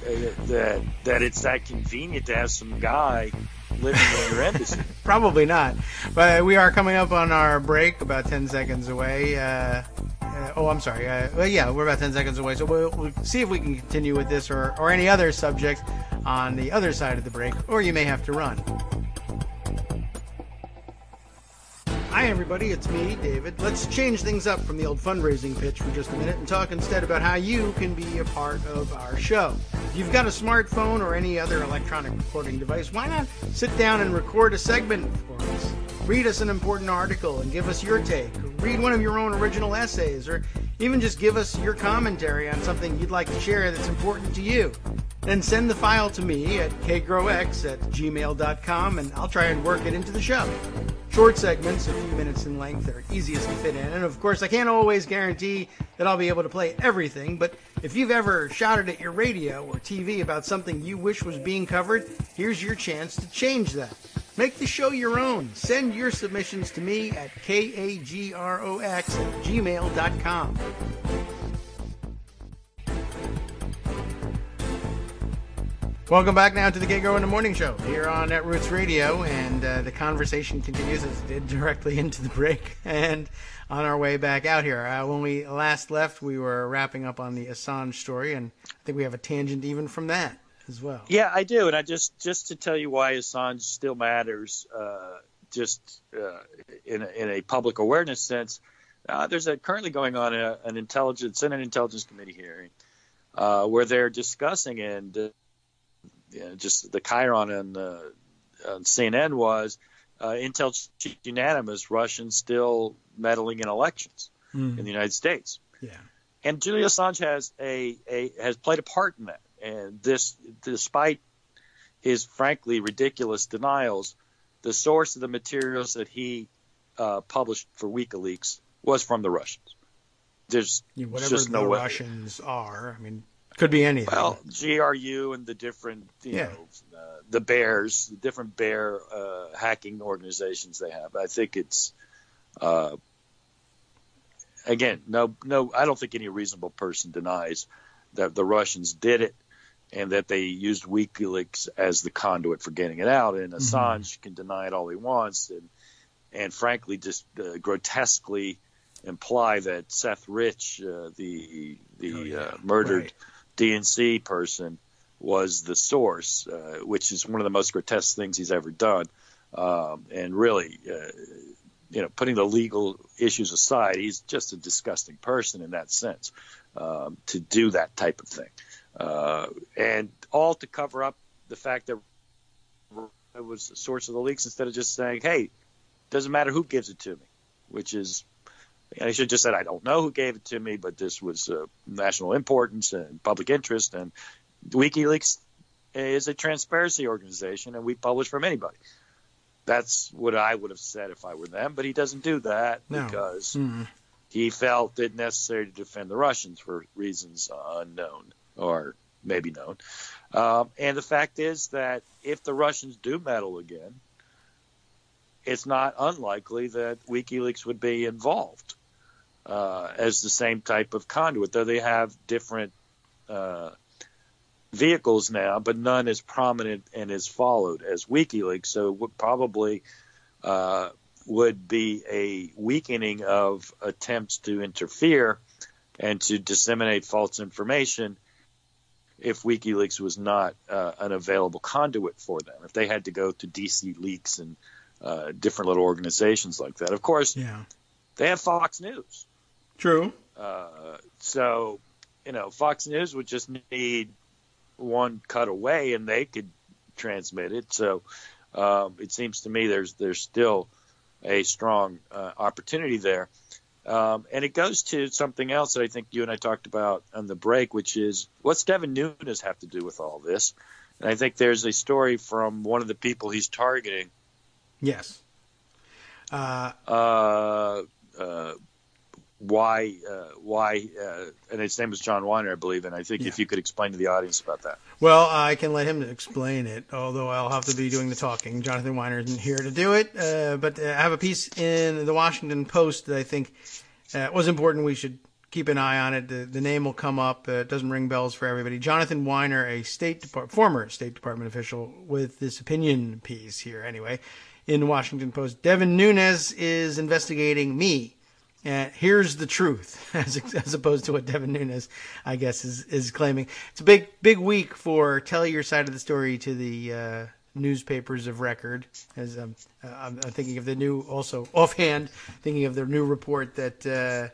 That it's that convenient to have some guy living in your embassy. Probably not. But we are coming up on our break, about 10 seconds away. I'm sorry. We're about 10 seconds away. So we'll see if we can continue with this or any other subject on the other side of the break, or you may have to run. Hi, everybody. It's me, David. Let's change things up from the old fundraising pitch for just a minute and talk instead about how you can be a part of our show. If you've got a smartphone or any other electronic recording device, why not sit down and record a segment for us? Read us an important article and give us your take. Read one of your own original essays, or even just give us your commentary on something you'd like to share that's important to you. Then send the file to me at kagrox@gmail.com, and I'll try and work it into the show. Short segments, a few minutes in length, are easiest to fit in. And of course, I can't always guarantee that I'll be able to play everything, but if you've ever shouted at your radio or TV about something you wish was being covered, here's your chance to change that. Make the show your own. Send your submissions to me at kagrox@gmail.com. Welcome back now to the Kagro in the Morning Show here on Netroots Radio, and the conversation continues as it did directly into the break and on our way back out here. When we last left, we were wrapping up on the Assange story, and I think we have a tangent even from that as well. Yeah, I do, and I just to tell you why Assange still matters, in a public awareness sense. There's currently going on an Senate Intelligence Committee hearing where they're discussing and. Just the chyron on CNN was Intel chief unanimous, Russians still meddling in elections in the United States. Yeah, and Julian Assange has played a part in that. And this, despite his frankly ridiculous denials, the source of the materials that he published for WikiLeaks was from the Russians. There's just no way. Russians are. I mean. Could be anything. Well, GRU and the different, the bears, the different bear hacking organizations they have. I think it's, again, no. I don't think any reasonable person denies that the Russians did it and that they used WikiLeaks as the conduit for getting it out. And Assange can deny it all he wants, and frankly, just grotesquely imply that Seth Rich, the murdered. Right. DNC person was the source, which is one of the most grotesque things he's ever done. And really, putting the legal issues aside, he's just a disgusting person in that sense, to do that type of thing. And all to cover up the fact that it was the source of the leaks instead of just saying, hey, doesn't matter who gives it to me, which is, I should have just said, I don't know who gave it to me, but this was national importance and public interest. And WikiLeaks is a transparency organization, and we publish from anybody. That's what I would have said if I were them. But he doesn't do that because he felt it necessary to defend the Russians for reasons unknown or maybe known. And the fact is that if the Russians do meddle again, it's not unlikely that WikiLeaks would be involved. As the same type of conduit, though they have different vehicles now, but none as prominent and as followed as WikiLeaks. So it would probably would be a weakening of attempts to interfere and to disseminate false information if WikiLeaks was not an available conduit for them. If they had to go to DC Leaks and different little organizations like that. Of course, they have Fox News. True. So, Fox News would just need one cut away and they could transmit it. So it seems to me there's still a strong opportunity there. And it goes to something else that I think you and I talked about on the break, which is what's Devin Nunes have to do with all this? And I think there's a story from one of the people he's targeting. Yes. why, and his name was John Weiner, I believe, and I think if you could explain to the audience about that. Well, I can let him explain it, although I'll have to be doing the talking. Jonathan Weiner isn't here to do it, but I have a piece in the Washington Post that I think was important. We should keep an eye on it. The name will come up. It doesn't ring bells for everybody. Jonathan Weiner, a former State Department official, with this opinion piece here anyway in the Washington Post. Devin Nunes is investigating me. Here's the truth, as opposed to what Devin Nunes, I guess, is claiming. It's a big week for tell your side of the story to the newspapers of record. As I'm thinking of the new, also offhand, thinking of the new report that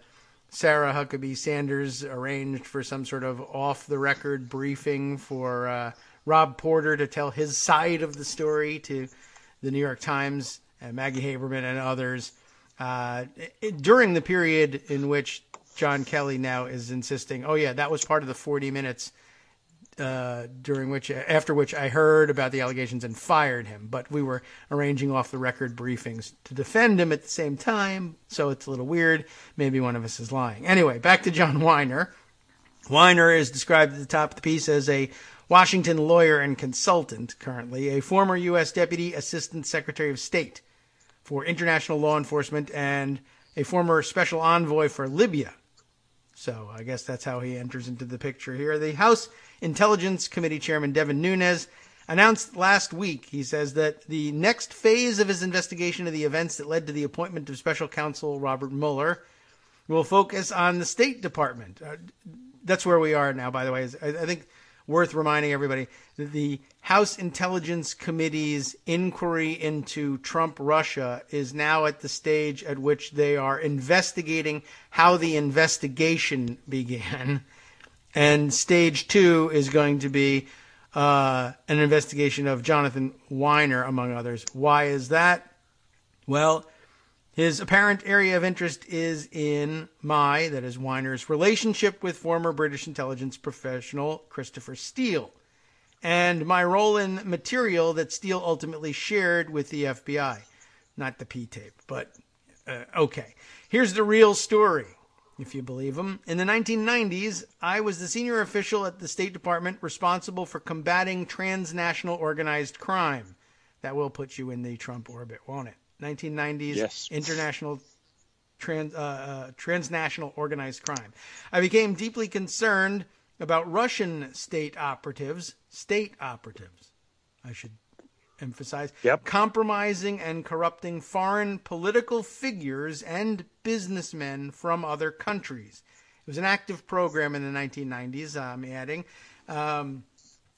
Sarah Huckabee Sanders arranged for some sort of off-the-record briefing for Rob Porter to tell his side of the story to the New York Times, and Maggie Haberman and others. During the period in which John Kelly now is insisting, that was part of the 40 minutes after which I heard about the allegations and fired him. But we were arranging off-the-record briefings to defend him at the same time, so it's a little weird. Maybe one of us is lying. Anyway, back to John Weiner. Weiner is described at the top of the piece as a Washington lawyer and consultant, currently, a former U.S. Deputy Assistant Secretary of State for International Law Enforcement, and a former Special Envoy for Libya. So I guess that's how he enters into the picture here. The House Intelligence Committee Chairman Devin Nunes announced last week, he says, that the next phase of his investigation of the events that led to the appointment of Special Counsel Robert Mueller will focus on the State Department. That's where we are now, by the way. I think worth reminding everybody that the House Intelligence Committee's inquiry into Trump-Russia is now at the stage at which they are investigating how the investigation began. And stage 2 is going to be an investigation of Jonathan Weiner, among others. Why is that? Well, his apparent area of interest is in that is Weiner's relationship with former British intelligence professional Christopher Steele, and my role in material that Steele ultimately shared with the FBI. Not the P-tape, but okay. Here's the real story, if you believe him. In the 1990s, I was the senior official at the State Department responsible for combating transnational organized crime. That will put you in the Trump orbit, won't it? 1990s, yes. International transnational organized crime. I became deeply concerned about Russian state operatives, I should emphasize, compromising and corrupting foreign political figures and businessmen from other countries. It was an active program in the 1990s, I'm adding.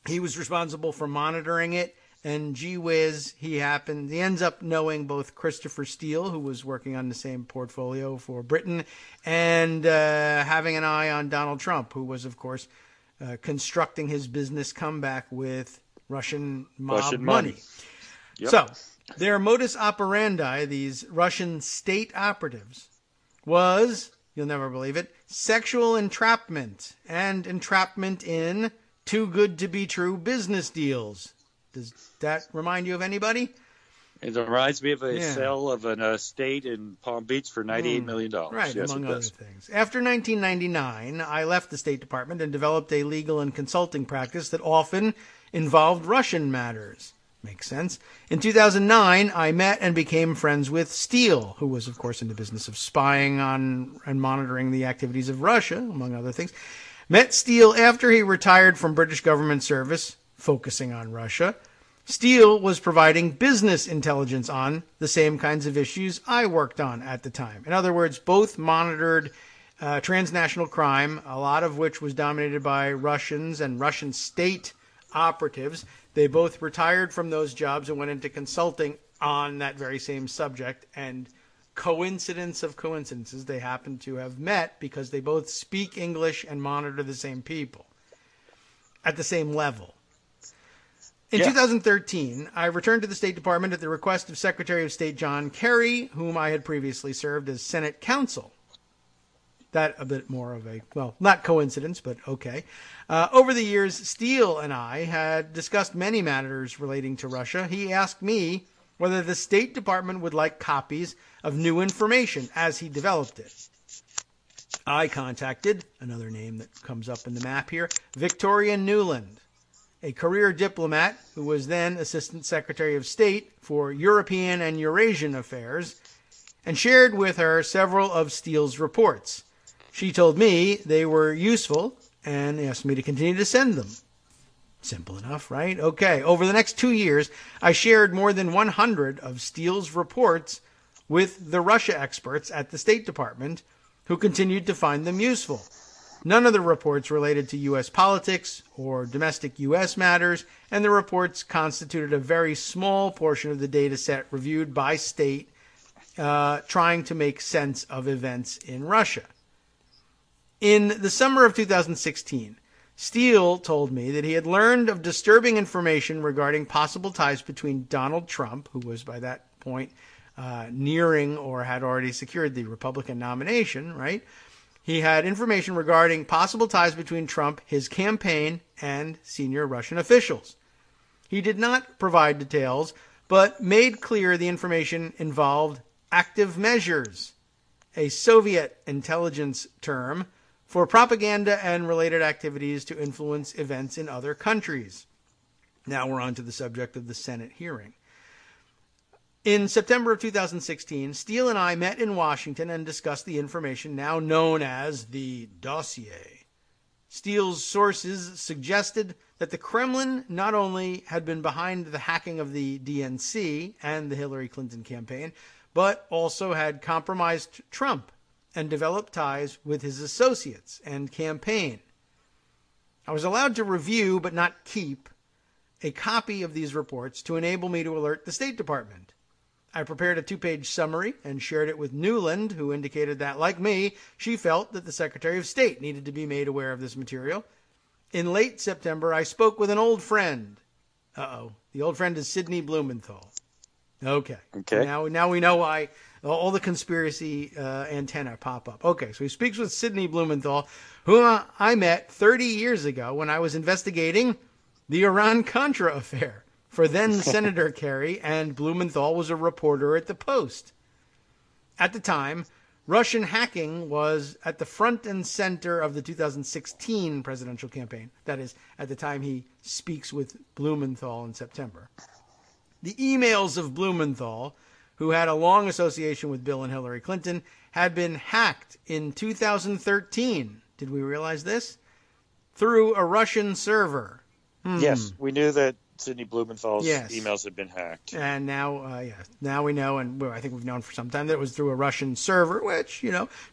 He was responsible for monitoring it. And gee whiz, he ends up knowing both Christopher Steele, who was working on the same portfolio for Britain, and having an eye on Donald Trump, who was, of course, constructing his business comeback with Russian mob money. Yep. So their modus operandi, these Russian state operatives, was, you'll never believe it, sexual entrapment and entrapment in too good to be true business deals. Does that remind you of anybody? It reminds me of a sale of an estate in Palm Beach for $98 million. Right, yes, among other things. After 1999, I left the State Department and developed a legal and consulting practice that often involved Russian matters. Makes sense. In 2009, I met and became friends with Steele, who was, of course, in the business of spying on and monitoring the activities of Russia, among other things. Met Steele after he retired from British government service, focusing on Russia. Steele was providing business intelligence on the same kinds of issues I worked on at the time. In other words, both monitored transnational crime, a lot of which was dominated by Russians and Russian state operatives. They both retired from those jobs and went into consulting on that very same subject. And coincidence of coincidences, they happen to have met because they both speak English and monitor the same people at the same level. In 2013, I returned to the State Department at the request of Secretary of State John Kerry, whom I had previously served as Senate counsel. That a bit more of a, well, not coincidence, but okay. Over the years, Steele and I had discussed many matters relating to Russia. He asked me whether the State Department would like copies of new information as he developed it. I contacted, another name that comes up in the map here, Victoria Nuland, a career diplomat who was then Assistant Secretary of State for European and Eurasian Affairs, and shared with her several of Steele's reports. She told me they were useful and asked me to continue to send them. Simple enough, right? Okay. Over the next 2 years, I shared more than 100 of Steele's reports with the Russia experts at the State Department, who continued to find them useful. None of the reports related to U.S. politics or domestic U.S. matters, and the reports constituted a very small portion of the data set reviewed by State, trying to make sense of events in Russia. In the summer of 2016, Steele told me that he had learned of disturbing information regarding possible ties between Donald Trump, who was by that point nearing or had already secured the Republican nomination, right? He had information regarding possible ties between Trump, his campaign, and senior Russian officials. He did not provide details, but made clear the information involved active measures, a Soviet intelligence term for propaganda and related activities to influence events in other countries. Now we're on to the subject of the Senate hearing. In September of 2016, Steele and I met in Washington and discussed the information now known as the dossier. Steele's sources suggested that the Kremlin not only had been behind the hacking of the DNC and the Hillary Clinton campaign, but also had compromised Trump and developed ties with his associates and campaign. I was allowed to review, but not keep, a copy of these reports to enable me to alert the State Department. I prepared a 2-page summary and shared it with Nuland, who indicated that, like me, she felt that the Secretary of State needed to be made aware of this material. In late September, I spoke with an old friend. The old friend is Sidney Blumenthal. Okay. Now we know why all the conspiracy antenna pop up. Okay, so he speaks with Sidney Blumenthal, whom I met 30 years ago when I was investigating the Iran-Contra affair for then Senator Kerry, and Blumenthal was a reporter at the Post. At the time, Russian hacking was at the front and center of the 2016 presidential campaign. That is, at the time he speaks with Blumenthal in September. The emails of Blumenthal, who had a long association with Bill and Hillary Clinton, had been hacked in 2013. Did we realize this? Through a Russian server. Yes, we knew that Sidney Blumenthal's emails had been hacked. And now we know, and I think we've known for some time, that it was through a Russian server, which,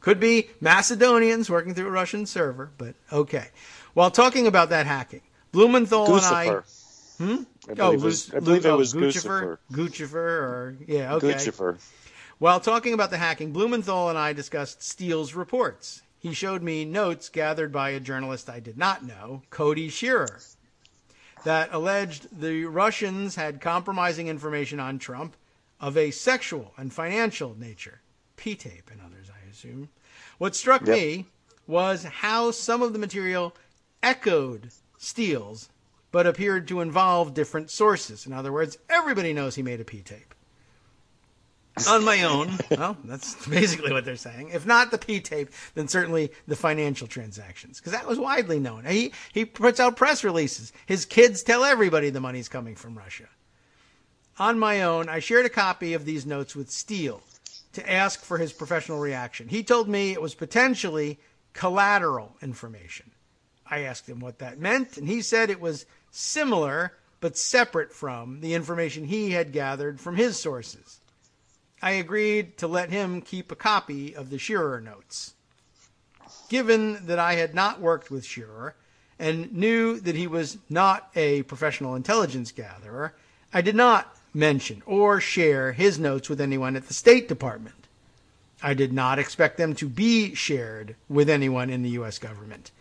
could be Macedonians working through a Russian server, but okay. While talking about that hacking, Blumenthal Guccifer. and I... I believe it was Guccifer. Guccifer. While talking about the hacking, Blumenthal and I discussed Steele's reports. He showed me notes gathered by a journalist I did not know, Cody Shearer, that alleged the Russians had compromising information on Trump of a sexual and financial nature. P-tape and others, I assume. What struck me was how some of the material echoed Steele's, but appeared to involve different sources. In other words, everybody knows he made a P-tape. On my own, well, that's basically what they're saying. If not the P-tape, then certainly the financial transactions, because that was widely known. He puts out press releases. His kids tell everybody the money's coming from Russia. On my own, I shared a copy of these notes with Steele to ask for his professional reaction. He told me it was potentially collateral information. I asked him what that meant, and he said it was similar but separate from the information he had gathered from his sources. I agreed to let him keep a copy of the Shearer notes. Given that I had not worked with Shearer and knew that he was not a professional intelligence gatherer, I did not mention or share his notes with anyone at the State Department. I did not expect them to be shared with anyone in the U.S. government.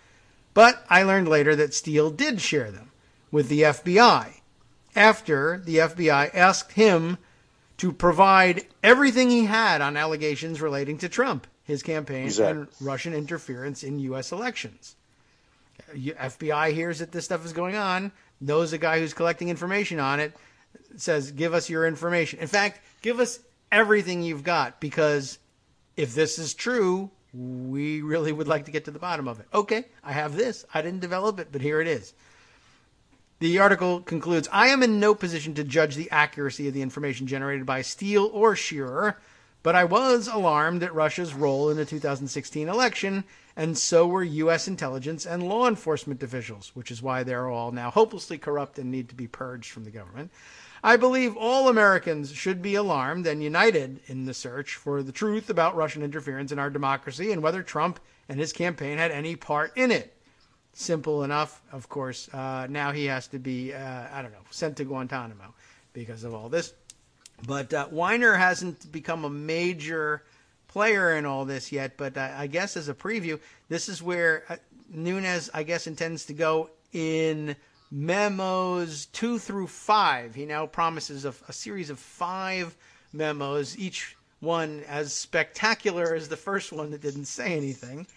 But I learned later that Steele did share them with the FBI after the FBI asked him to provide everything he had on allegations relating to Trump, his campaign, and Russian interference in U.S. elections. FBI hears that this stuff is going on, knows a guy who's collecting information on it, says, give us your information. In fact, give us everything you've got, because if this is true, we really would like to get to the bottom of it. Okay, I have this. I didn't develop it, but here it is. The article concludes, I am in no position to judge the accuracy of the information generated by Steele or Shearer, but I was alarmed at Russia's role in the 2016 election, and so were U.S. intelligence and law enforcement officials, which is why they're all now hopelessly corrupt and need to be purged from the government. I believe all Americans should be alarmed and united in the search for the truth about Russian interference in our democracy and whether Trump and his campaign had any part in it. Simple enough, of course. Now he has to be, sent to Guantanamo because of all this. But Weiner hasn't become a major player in all this yet. But I guess as a preview, this is where Nunes, I guess, intends to go in memos 2 through 5. He now promises a series of 5 memos, each one as spectacular as the first one that didn't say anything.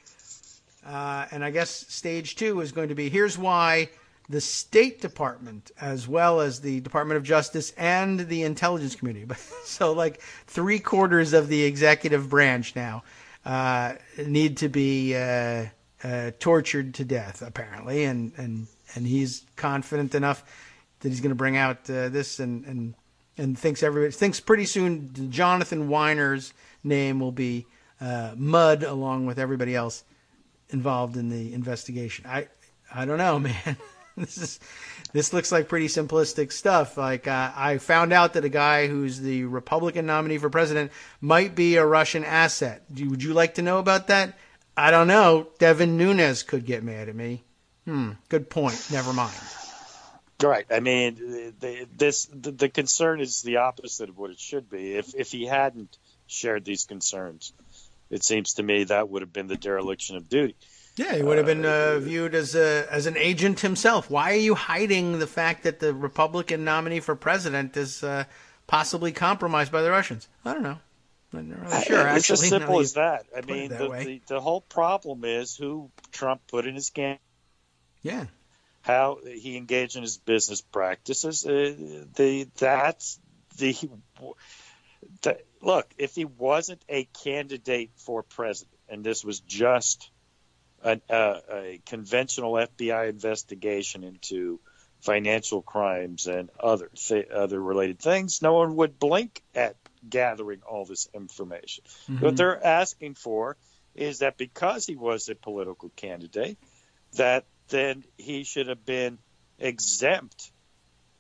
And I guess stage 2 is going to be, here's why the State Department, as well as the Department of Justice and the intelligence community, so like 3/4 of the executive branch now, need to be tortured to death, apparently. And he's confident enough that he's going to bring out this and thinks pretty soon Jonathan Weiner's name will be mud along with everybody else involved in the investigation. I don't know, man. This looks like pretty simplistic stuff. Like I found out that a guy who's the Republican nominee for president might be a Russian asset. Would you like to know about that? I don't know. Devin Nunes could get mad at me. Good point. Never mind. Right. I mean, the concern is the opposite of what it should be. If he hadn't shared these concerns, it seems to me that would have been the dereliction of duty. Yeah, he would have been viewed as an agent himself. Why are you hiding the fact that the Republican nominee for president is possibly compromised by the Russians? I don't know. I'm not really sure. It's as simple as that. I mean, the whole problem is who Trump put in his campaign. Yeah. How he engaged in his business practices. Look, if he wasn't a candidate for president, and this was just a conventional FBI investigation into financial crimes and other related things, no one would blink at gathering all this information. Mm-hmm. What they're asking for is that because he was a political candidate, that then he should have been exempt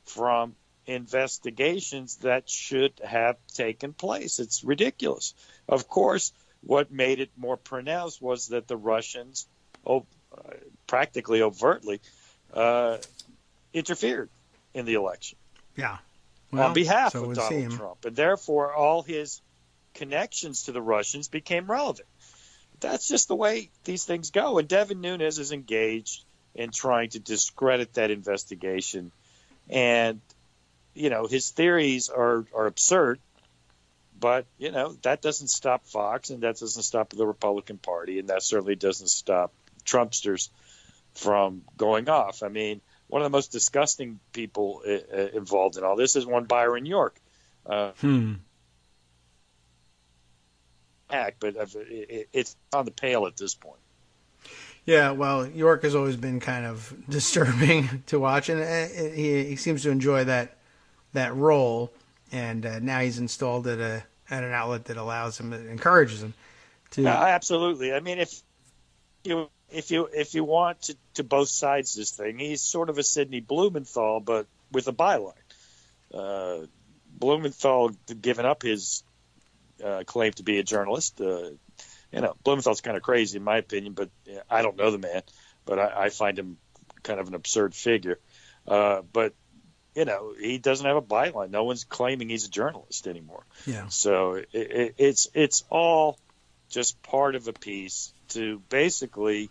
from investigations that should have taken place. It's ridiculous. Of course, what made it more pronounced was that the Russians practically overtly interfered in the election. Yeah. On behalf of Donald Trump. And therefore, all his connections to the Russians became relevant. That's just the way these things go. And Devin Nunes is engaged in trying to discredit that investigation. And, his theories are absurd. But, that doesn't stop Fox, and that doesn't stop the Republican Party, and that certainly doesn't stop Trumpsters from going off. I mean, one of the most disgusting people involved in all this is one Byron York. But it's on the pale at this point. Yeah, well, York has always been kind of disturbing to watch, and he seems to enjoy that role. And now he's installed at an outlet that allows him, that encourages him to. Absolutely. I mean, if you want to both sides this thing, he's sort of a Sidney Blumenthal, but with a byline. Blumenthal given up his claim to be a journalist. Blumenthal's kind of crazy in my opinion, but I don't know the man, but I find him kind of an absurd figure. But he doesn't have a byline. No one's claiming he's a journalist anymore. Yeah. So it's all just part of a piece to basically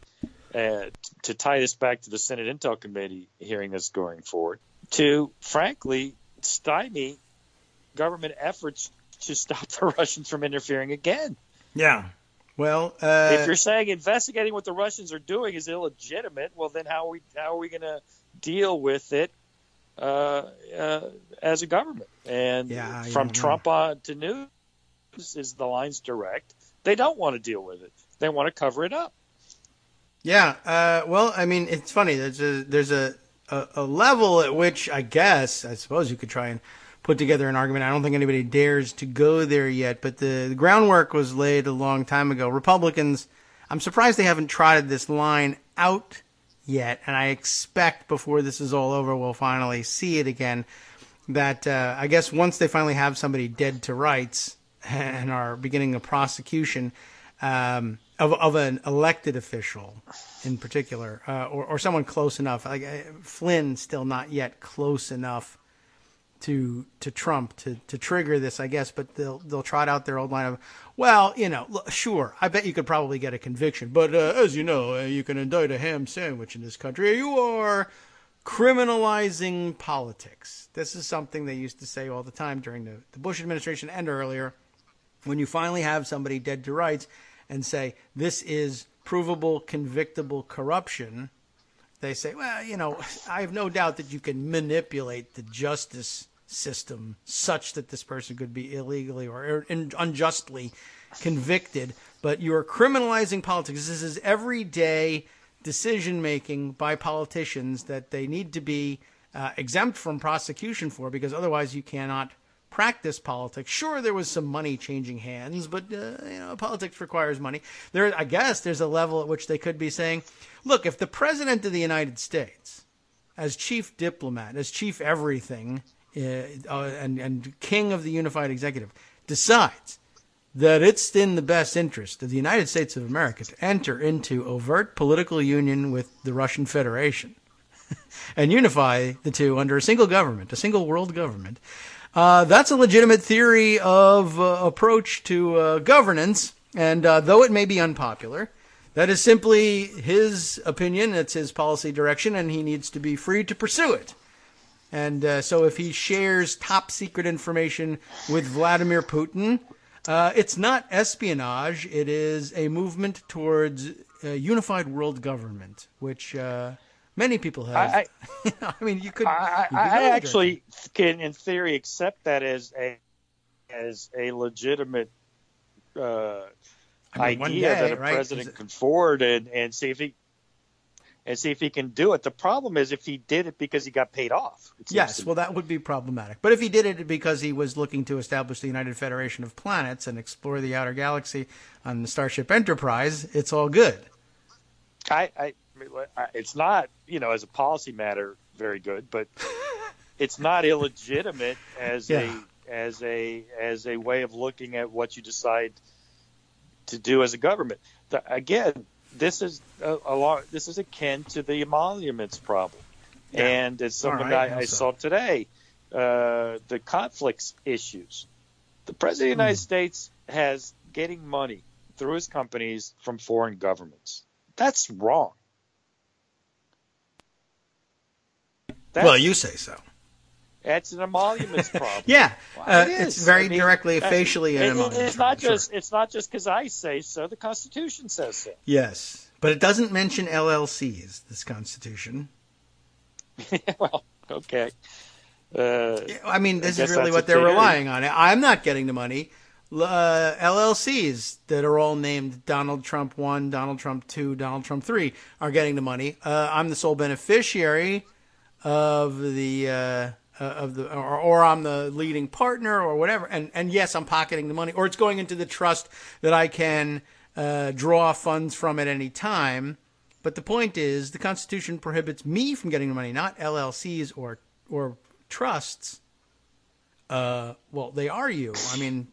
to tie this back to the Senate Intel Committee hearing that's going forward, to frankly stymie government efforts to stop the Russians from interfering again. Yeah. Well, if you're saying investigating what the Russians are doing is illegitimate, well, then how are we going to deal with it as a government? And from Trump on to News, is the line's direct. They don't want to deal with it. they want to cover it up. Yeah. Well, I mean, it's funny. There's a level at which I suppose you could try and put together an argument. I don't think anybody dares to go there yet, but the groundwork was laid a long time ago. Republicans, I'm surprised they haven't trotted this line out yet, and I expect before this is all over, we'll finally see it again. That I guess once they finally have somebody dead to rights and are beginning a prosecution of an elected official in particular, or someone close enough, like Flynn, still not yet close enough to Trump to trigger this, I guess, but they'll trot out their old line of, well, sure, I bet you could probably get a conviction, but as you know, you can indict a ham sandwich in this country. You are criminalizing politics. This is something they used to say all the time during the Bush administration and earlier, when you finally have somebody dead to rights and say, this is provable, convictable corruption. They say, well, I have no doubt that you can manipulate the justice system such that this person could be illegally or unjustly convicted, but you are criminalizing politics. This is everyday decision-making by politicians that they need to be exempt from prosecution for, because otherwise you cannot practice politics. Sure, there was some money changing hands, but politics requires money. I guess there's a level at which they could be saying, look, if the president of the United States, as chief diplomat, as chief everything, and king of the unified executive, decides that it's in the best interest of the United States of America to enter into overt political union with the Russian Federation and unify the two under a single government, a single world government, that's a legitimate theory of approach to governance, and though it may be unpopular, that is simply his opinion, it's his policy direction, and he needs to be free to pursue it. And so if he shares top secret information with Vladimir Putin, it's not espionage, it is a movement towards a unified world government, which many people have. I mean, you could. I actually can, in theory, accept that as a legitimate idea that a president can forward and see if he can do it. The problem is if he did it because he got paid off. Yes, well, that would be problematic. But if he did it because he was looking to establish the United Federation of Planets and explore the outer galaxy on the Starship Enterprise, it's all good. It's not, as a policy matter, very good, but it's not illegitimate as a way of looking at what you decide to do as a government. Again, this is akin to the emoluments problem, and it's something I saw today. The conflicts issues. The president of the United States has getting money through his companies from foreign governments. That's wrong. Well, you say so. That's an emoluments problem. Yeah, well, it's very directly, facially an emoluments problem. It's not just because I say so. The Constitution says so. Yes, but it doesn't mention LLCs, this Constitution. Well, okay. I mean, this is really what they're relying on. I'm not getting the money. LLCs that are all named Donald Trump 1, Donald Trump 2, Donald Trump 3 are getting the money. I'm the sole beneficiary of or I'm the leading partner or whatever. And yes, I'm pocketing the money, or it's going into the trust that I can draw funds from at any time. But the point is, the Constitution prohibits me from getting the money, not LLCs or trusts. Well, they are you. I mean,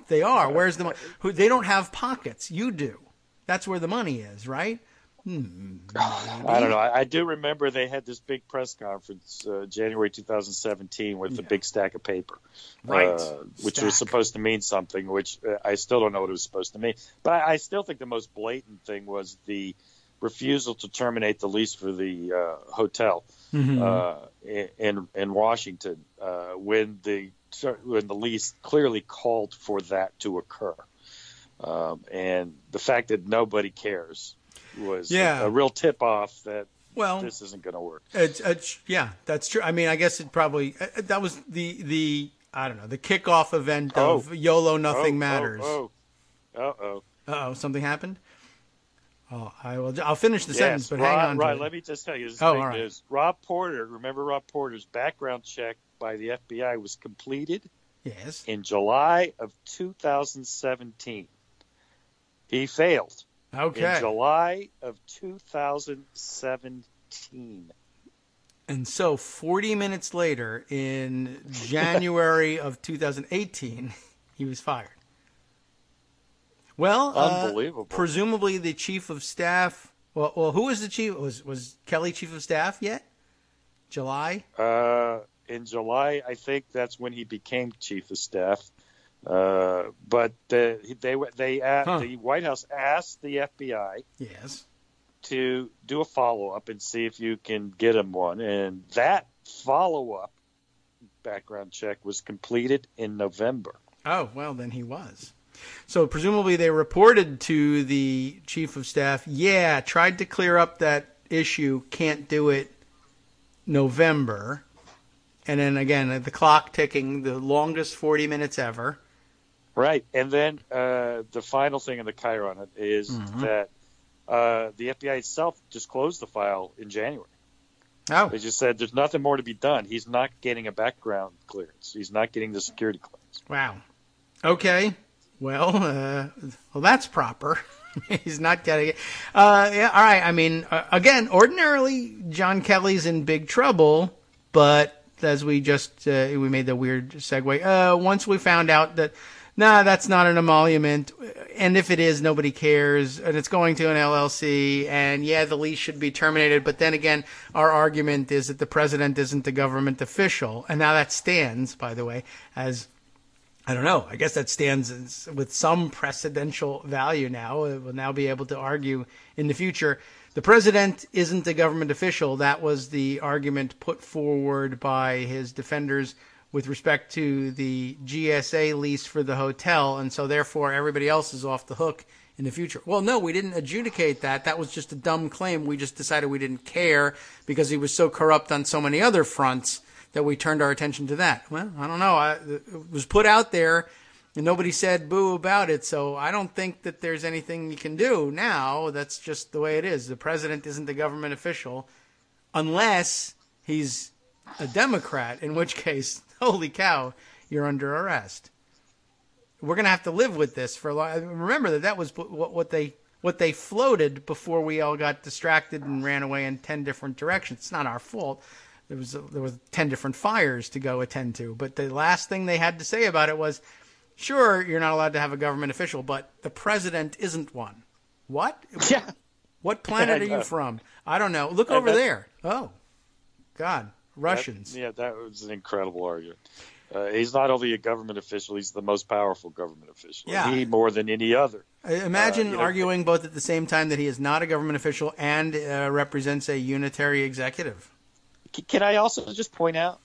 they are. Where's the money? They don't have pockets. You do. That's where the money is, right? I don't know. I do remember they had this big press conference, January 2017, with a big stack of paper, right? Which was supposed to mean something, which I still don't know what it was supposed to mean. But I still think the most blatant thing was the refusal to terminate the lease for the hotel in Washington when the lease clearly called for that to occur, and the fact that nobody cares was a real tip-off that this isn't going to work. Yeah, that's true. I mean, I guess it probably that was the I don't know, the kickoff event of YOLO Nothing Matters. Uh-oh. Something happened? I'll finish the sentence, but hang on. Right, let me just tell you this all big right. news. Rob Porter's background check by the FBI was completed Yes. in July of 2017. He failed. Okay. In July of 2017. And so 40 minutes later, in January of 2018, he was fired. Well, Unbelievable. Presumably the chief of staff. Well, who was the chief? Was Kelly chief of staff yet? July? In July, I think that's when he became chief of staff. But the White House asked the FBI Yes. to do a follow-up and see if you can get him one. And that follow-up background check was completed in November. Oh, well, then he was. So presumably they reported to the chief of staff, tried to clear up that issue, can't do it November. And then again, the clock ticking, the longest 40 minutes ever. Right. And then the final thing in the Kagro on it is that the FBI itself just closed the file in January. Oh. They just said there's nothing more to be done. He's not getting a background clearance. He's not getting the security clearance. Wow. Okay. Well, that's proper. He's not getting it. Yeah, all right. I mean, again, ordinarily, John Kelly's in big trouble, but as we just, we made the weird segue. Once we found out that, that's not an emolument, and if it is, nobody cares, and it's going to an LLC, and the lease should be terminated, but then again, our argument is that the president isn't a government official, and now that stands, by the way, as, I don't know, I guess that stands with some precedential value now. It will now be able to argue in the future. The president isn't a government official. That was the argument put forward by his defenders with respect to the GSA lease for the hotel, and so therefore everybody else is off the hook in the future. Well, no, we didn't adjudicate that. That was just a dumb claim. We just decided we didn't care because he was so corrupt on so many other fronts that we turned our attention to that. Well, I don't know. It was put out there, and nobody said boo about it, so I don't think that there's anything you can do now. That's just the way it is. The president isn't a government official unless he's a Democrat, in which case, holy cow, you're under arrest. We're going to have to live with this for a long. Remember that was what they floated before we all got distracted and ran away in 10 different directions. It's not our fault. There was 10 different fires to go attend to. But the last thing they had to say about it was, sure, you're not allowed to have a government official, but the president isn't one. What? Yeah. What planet are you from? I don't know. Look over there. Oh, God. Russians. That was an incredible argument. He's not only a government official, he's the most powerful government official. Yeah. He more than any other. Imagine arguing both at the same time that he is not a government official and represents a unitary executive. Can I also just point out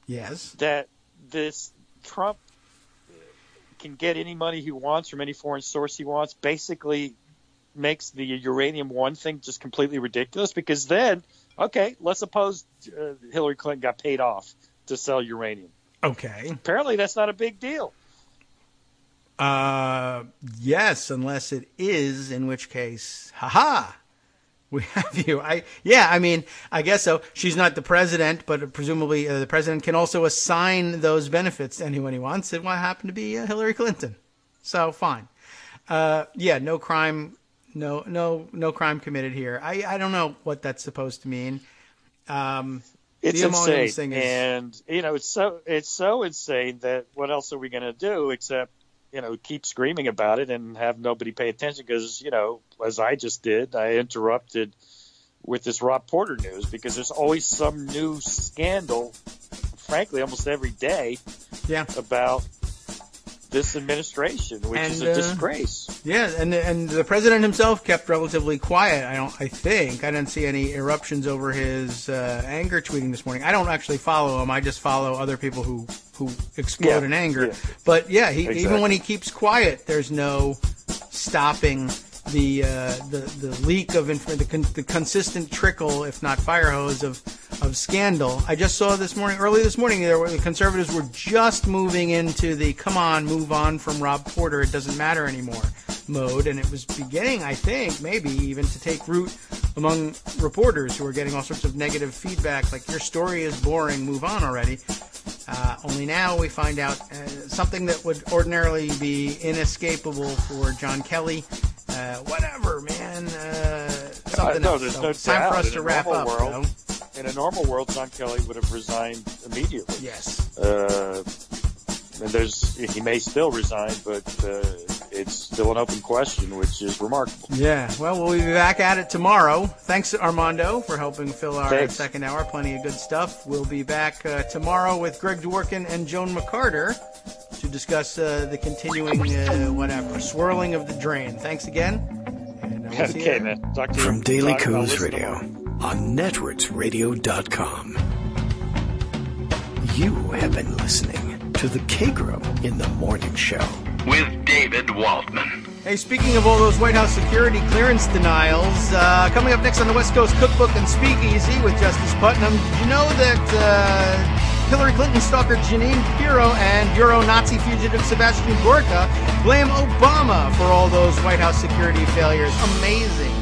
Yes. that this Trump can get any money he wants from any foreign source he wants, basically makes the uranium one thing just completely ridiculous, because then, okay, let's suppose Hillary Clinton got paid off to sell uranium. Okay. Apparently that's not a big deal. Yes, unless it is, in which case, we have you. I mean, I guess so. She's not the president, but presumably the president can also assign those benefits to anyone he wants. It might happen to be Hillary Clinton. So fine. No crime, no crime committed here. I don't know what that's supposed to mean. It's the insane, thing is, and it's so insane that what else are we going to do except keep screaming about it and have nobody pay attention? Because as I just did, I interrupted with this Rob Porter news because there's always some new scandal, frankly, almost every day, about this administration, which is a disgrace. Yeah, and the president himself kept relatively quiet. I didn't see any eruptions over his anger tweeting this morning. I don't actually follow him. I just follow other people who explode in anger. Yeah. But exactly. Even when he keeps quiet, there's no stopping the leak of the consistent trickle, if not fire hose, of scandal. I just saw early this morning, the conservatives were just moving into the come on, move on from Rob Porter. It doesn't matter anymore. mode, and it was beginning, I think, maybe even to take root among reporters who are getting all sorts of negative feedback, like, your story is boring, move on already. Only now we find out something that would ordinarily be inescapable for John Kelly. Whatever, man. Something else. There's So no it's time doubt. for us to wrap up. World, in a normal world, John Kelly would have resigned immediately. Yes. And he may still resign, but it's still an open question, which is remarkable. Yeah, well, we'll be back at it tomorrow. Thanks, Armando, for helping fill our Thanks. second hour. Plenty of good stuff. We'll be back tomorrow with Greg Dworkin and Joan McCarter to discuss the continuing, swirling of the drain. Thanks again. And we'll see Okay, you. man. Talk to you. From Daily I'll Co's listen Radio tomorrow. on networksradio.com. You have been listening to the Kagro in the Morning Show. With David Waldman. Hey, speaking of all those White House security clearance denials, coming up next on the West Coast Cookbook and Speakeasy with Justice Putnam, did you know that Hillary Clinton stalker Janine Pirro and Bureau Nazi fugitive Sebastian Gorka blame Obama for all those White House security failures? Amazing.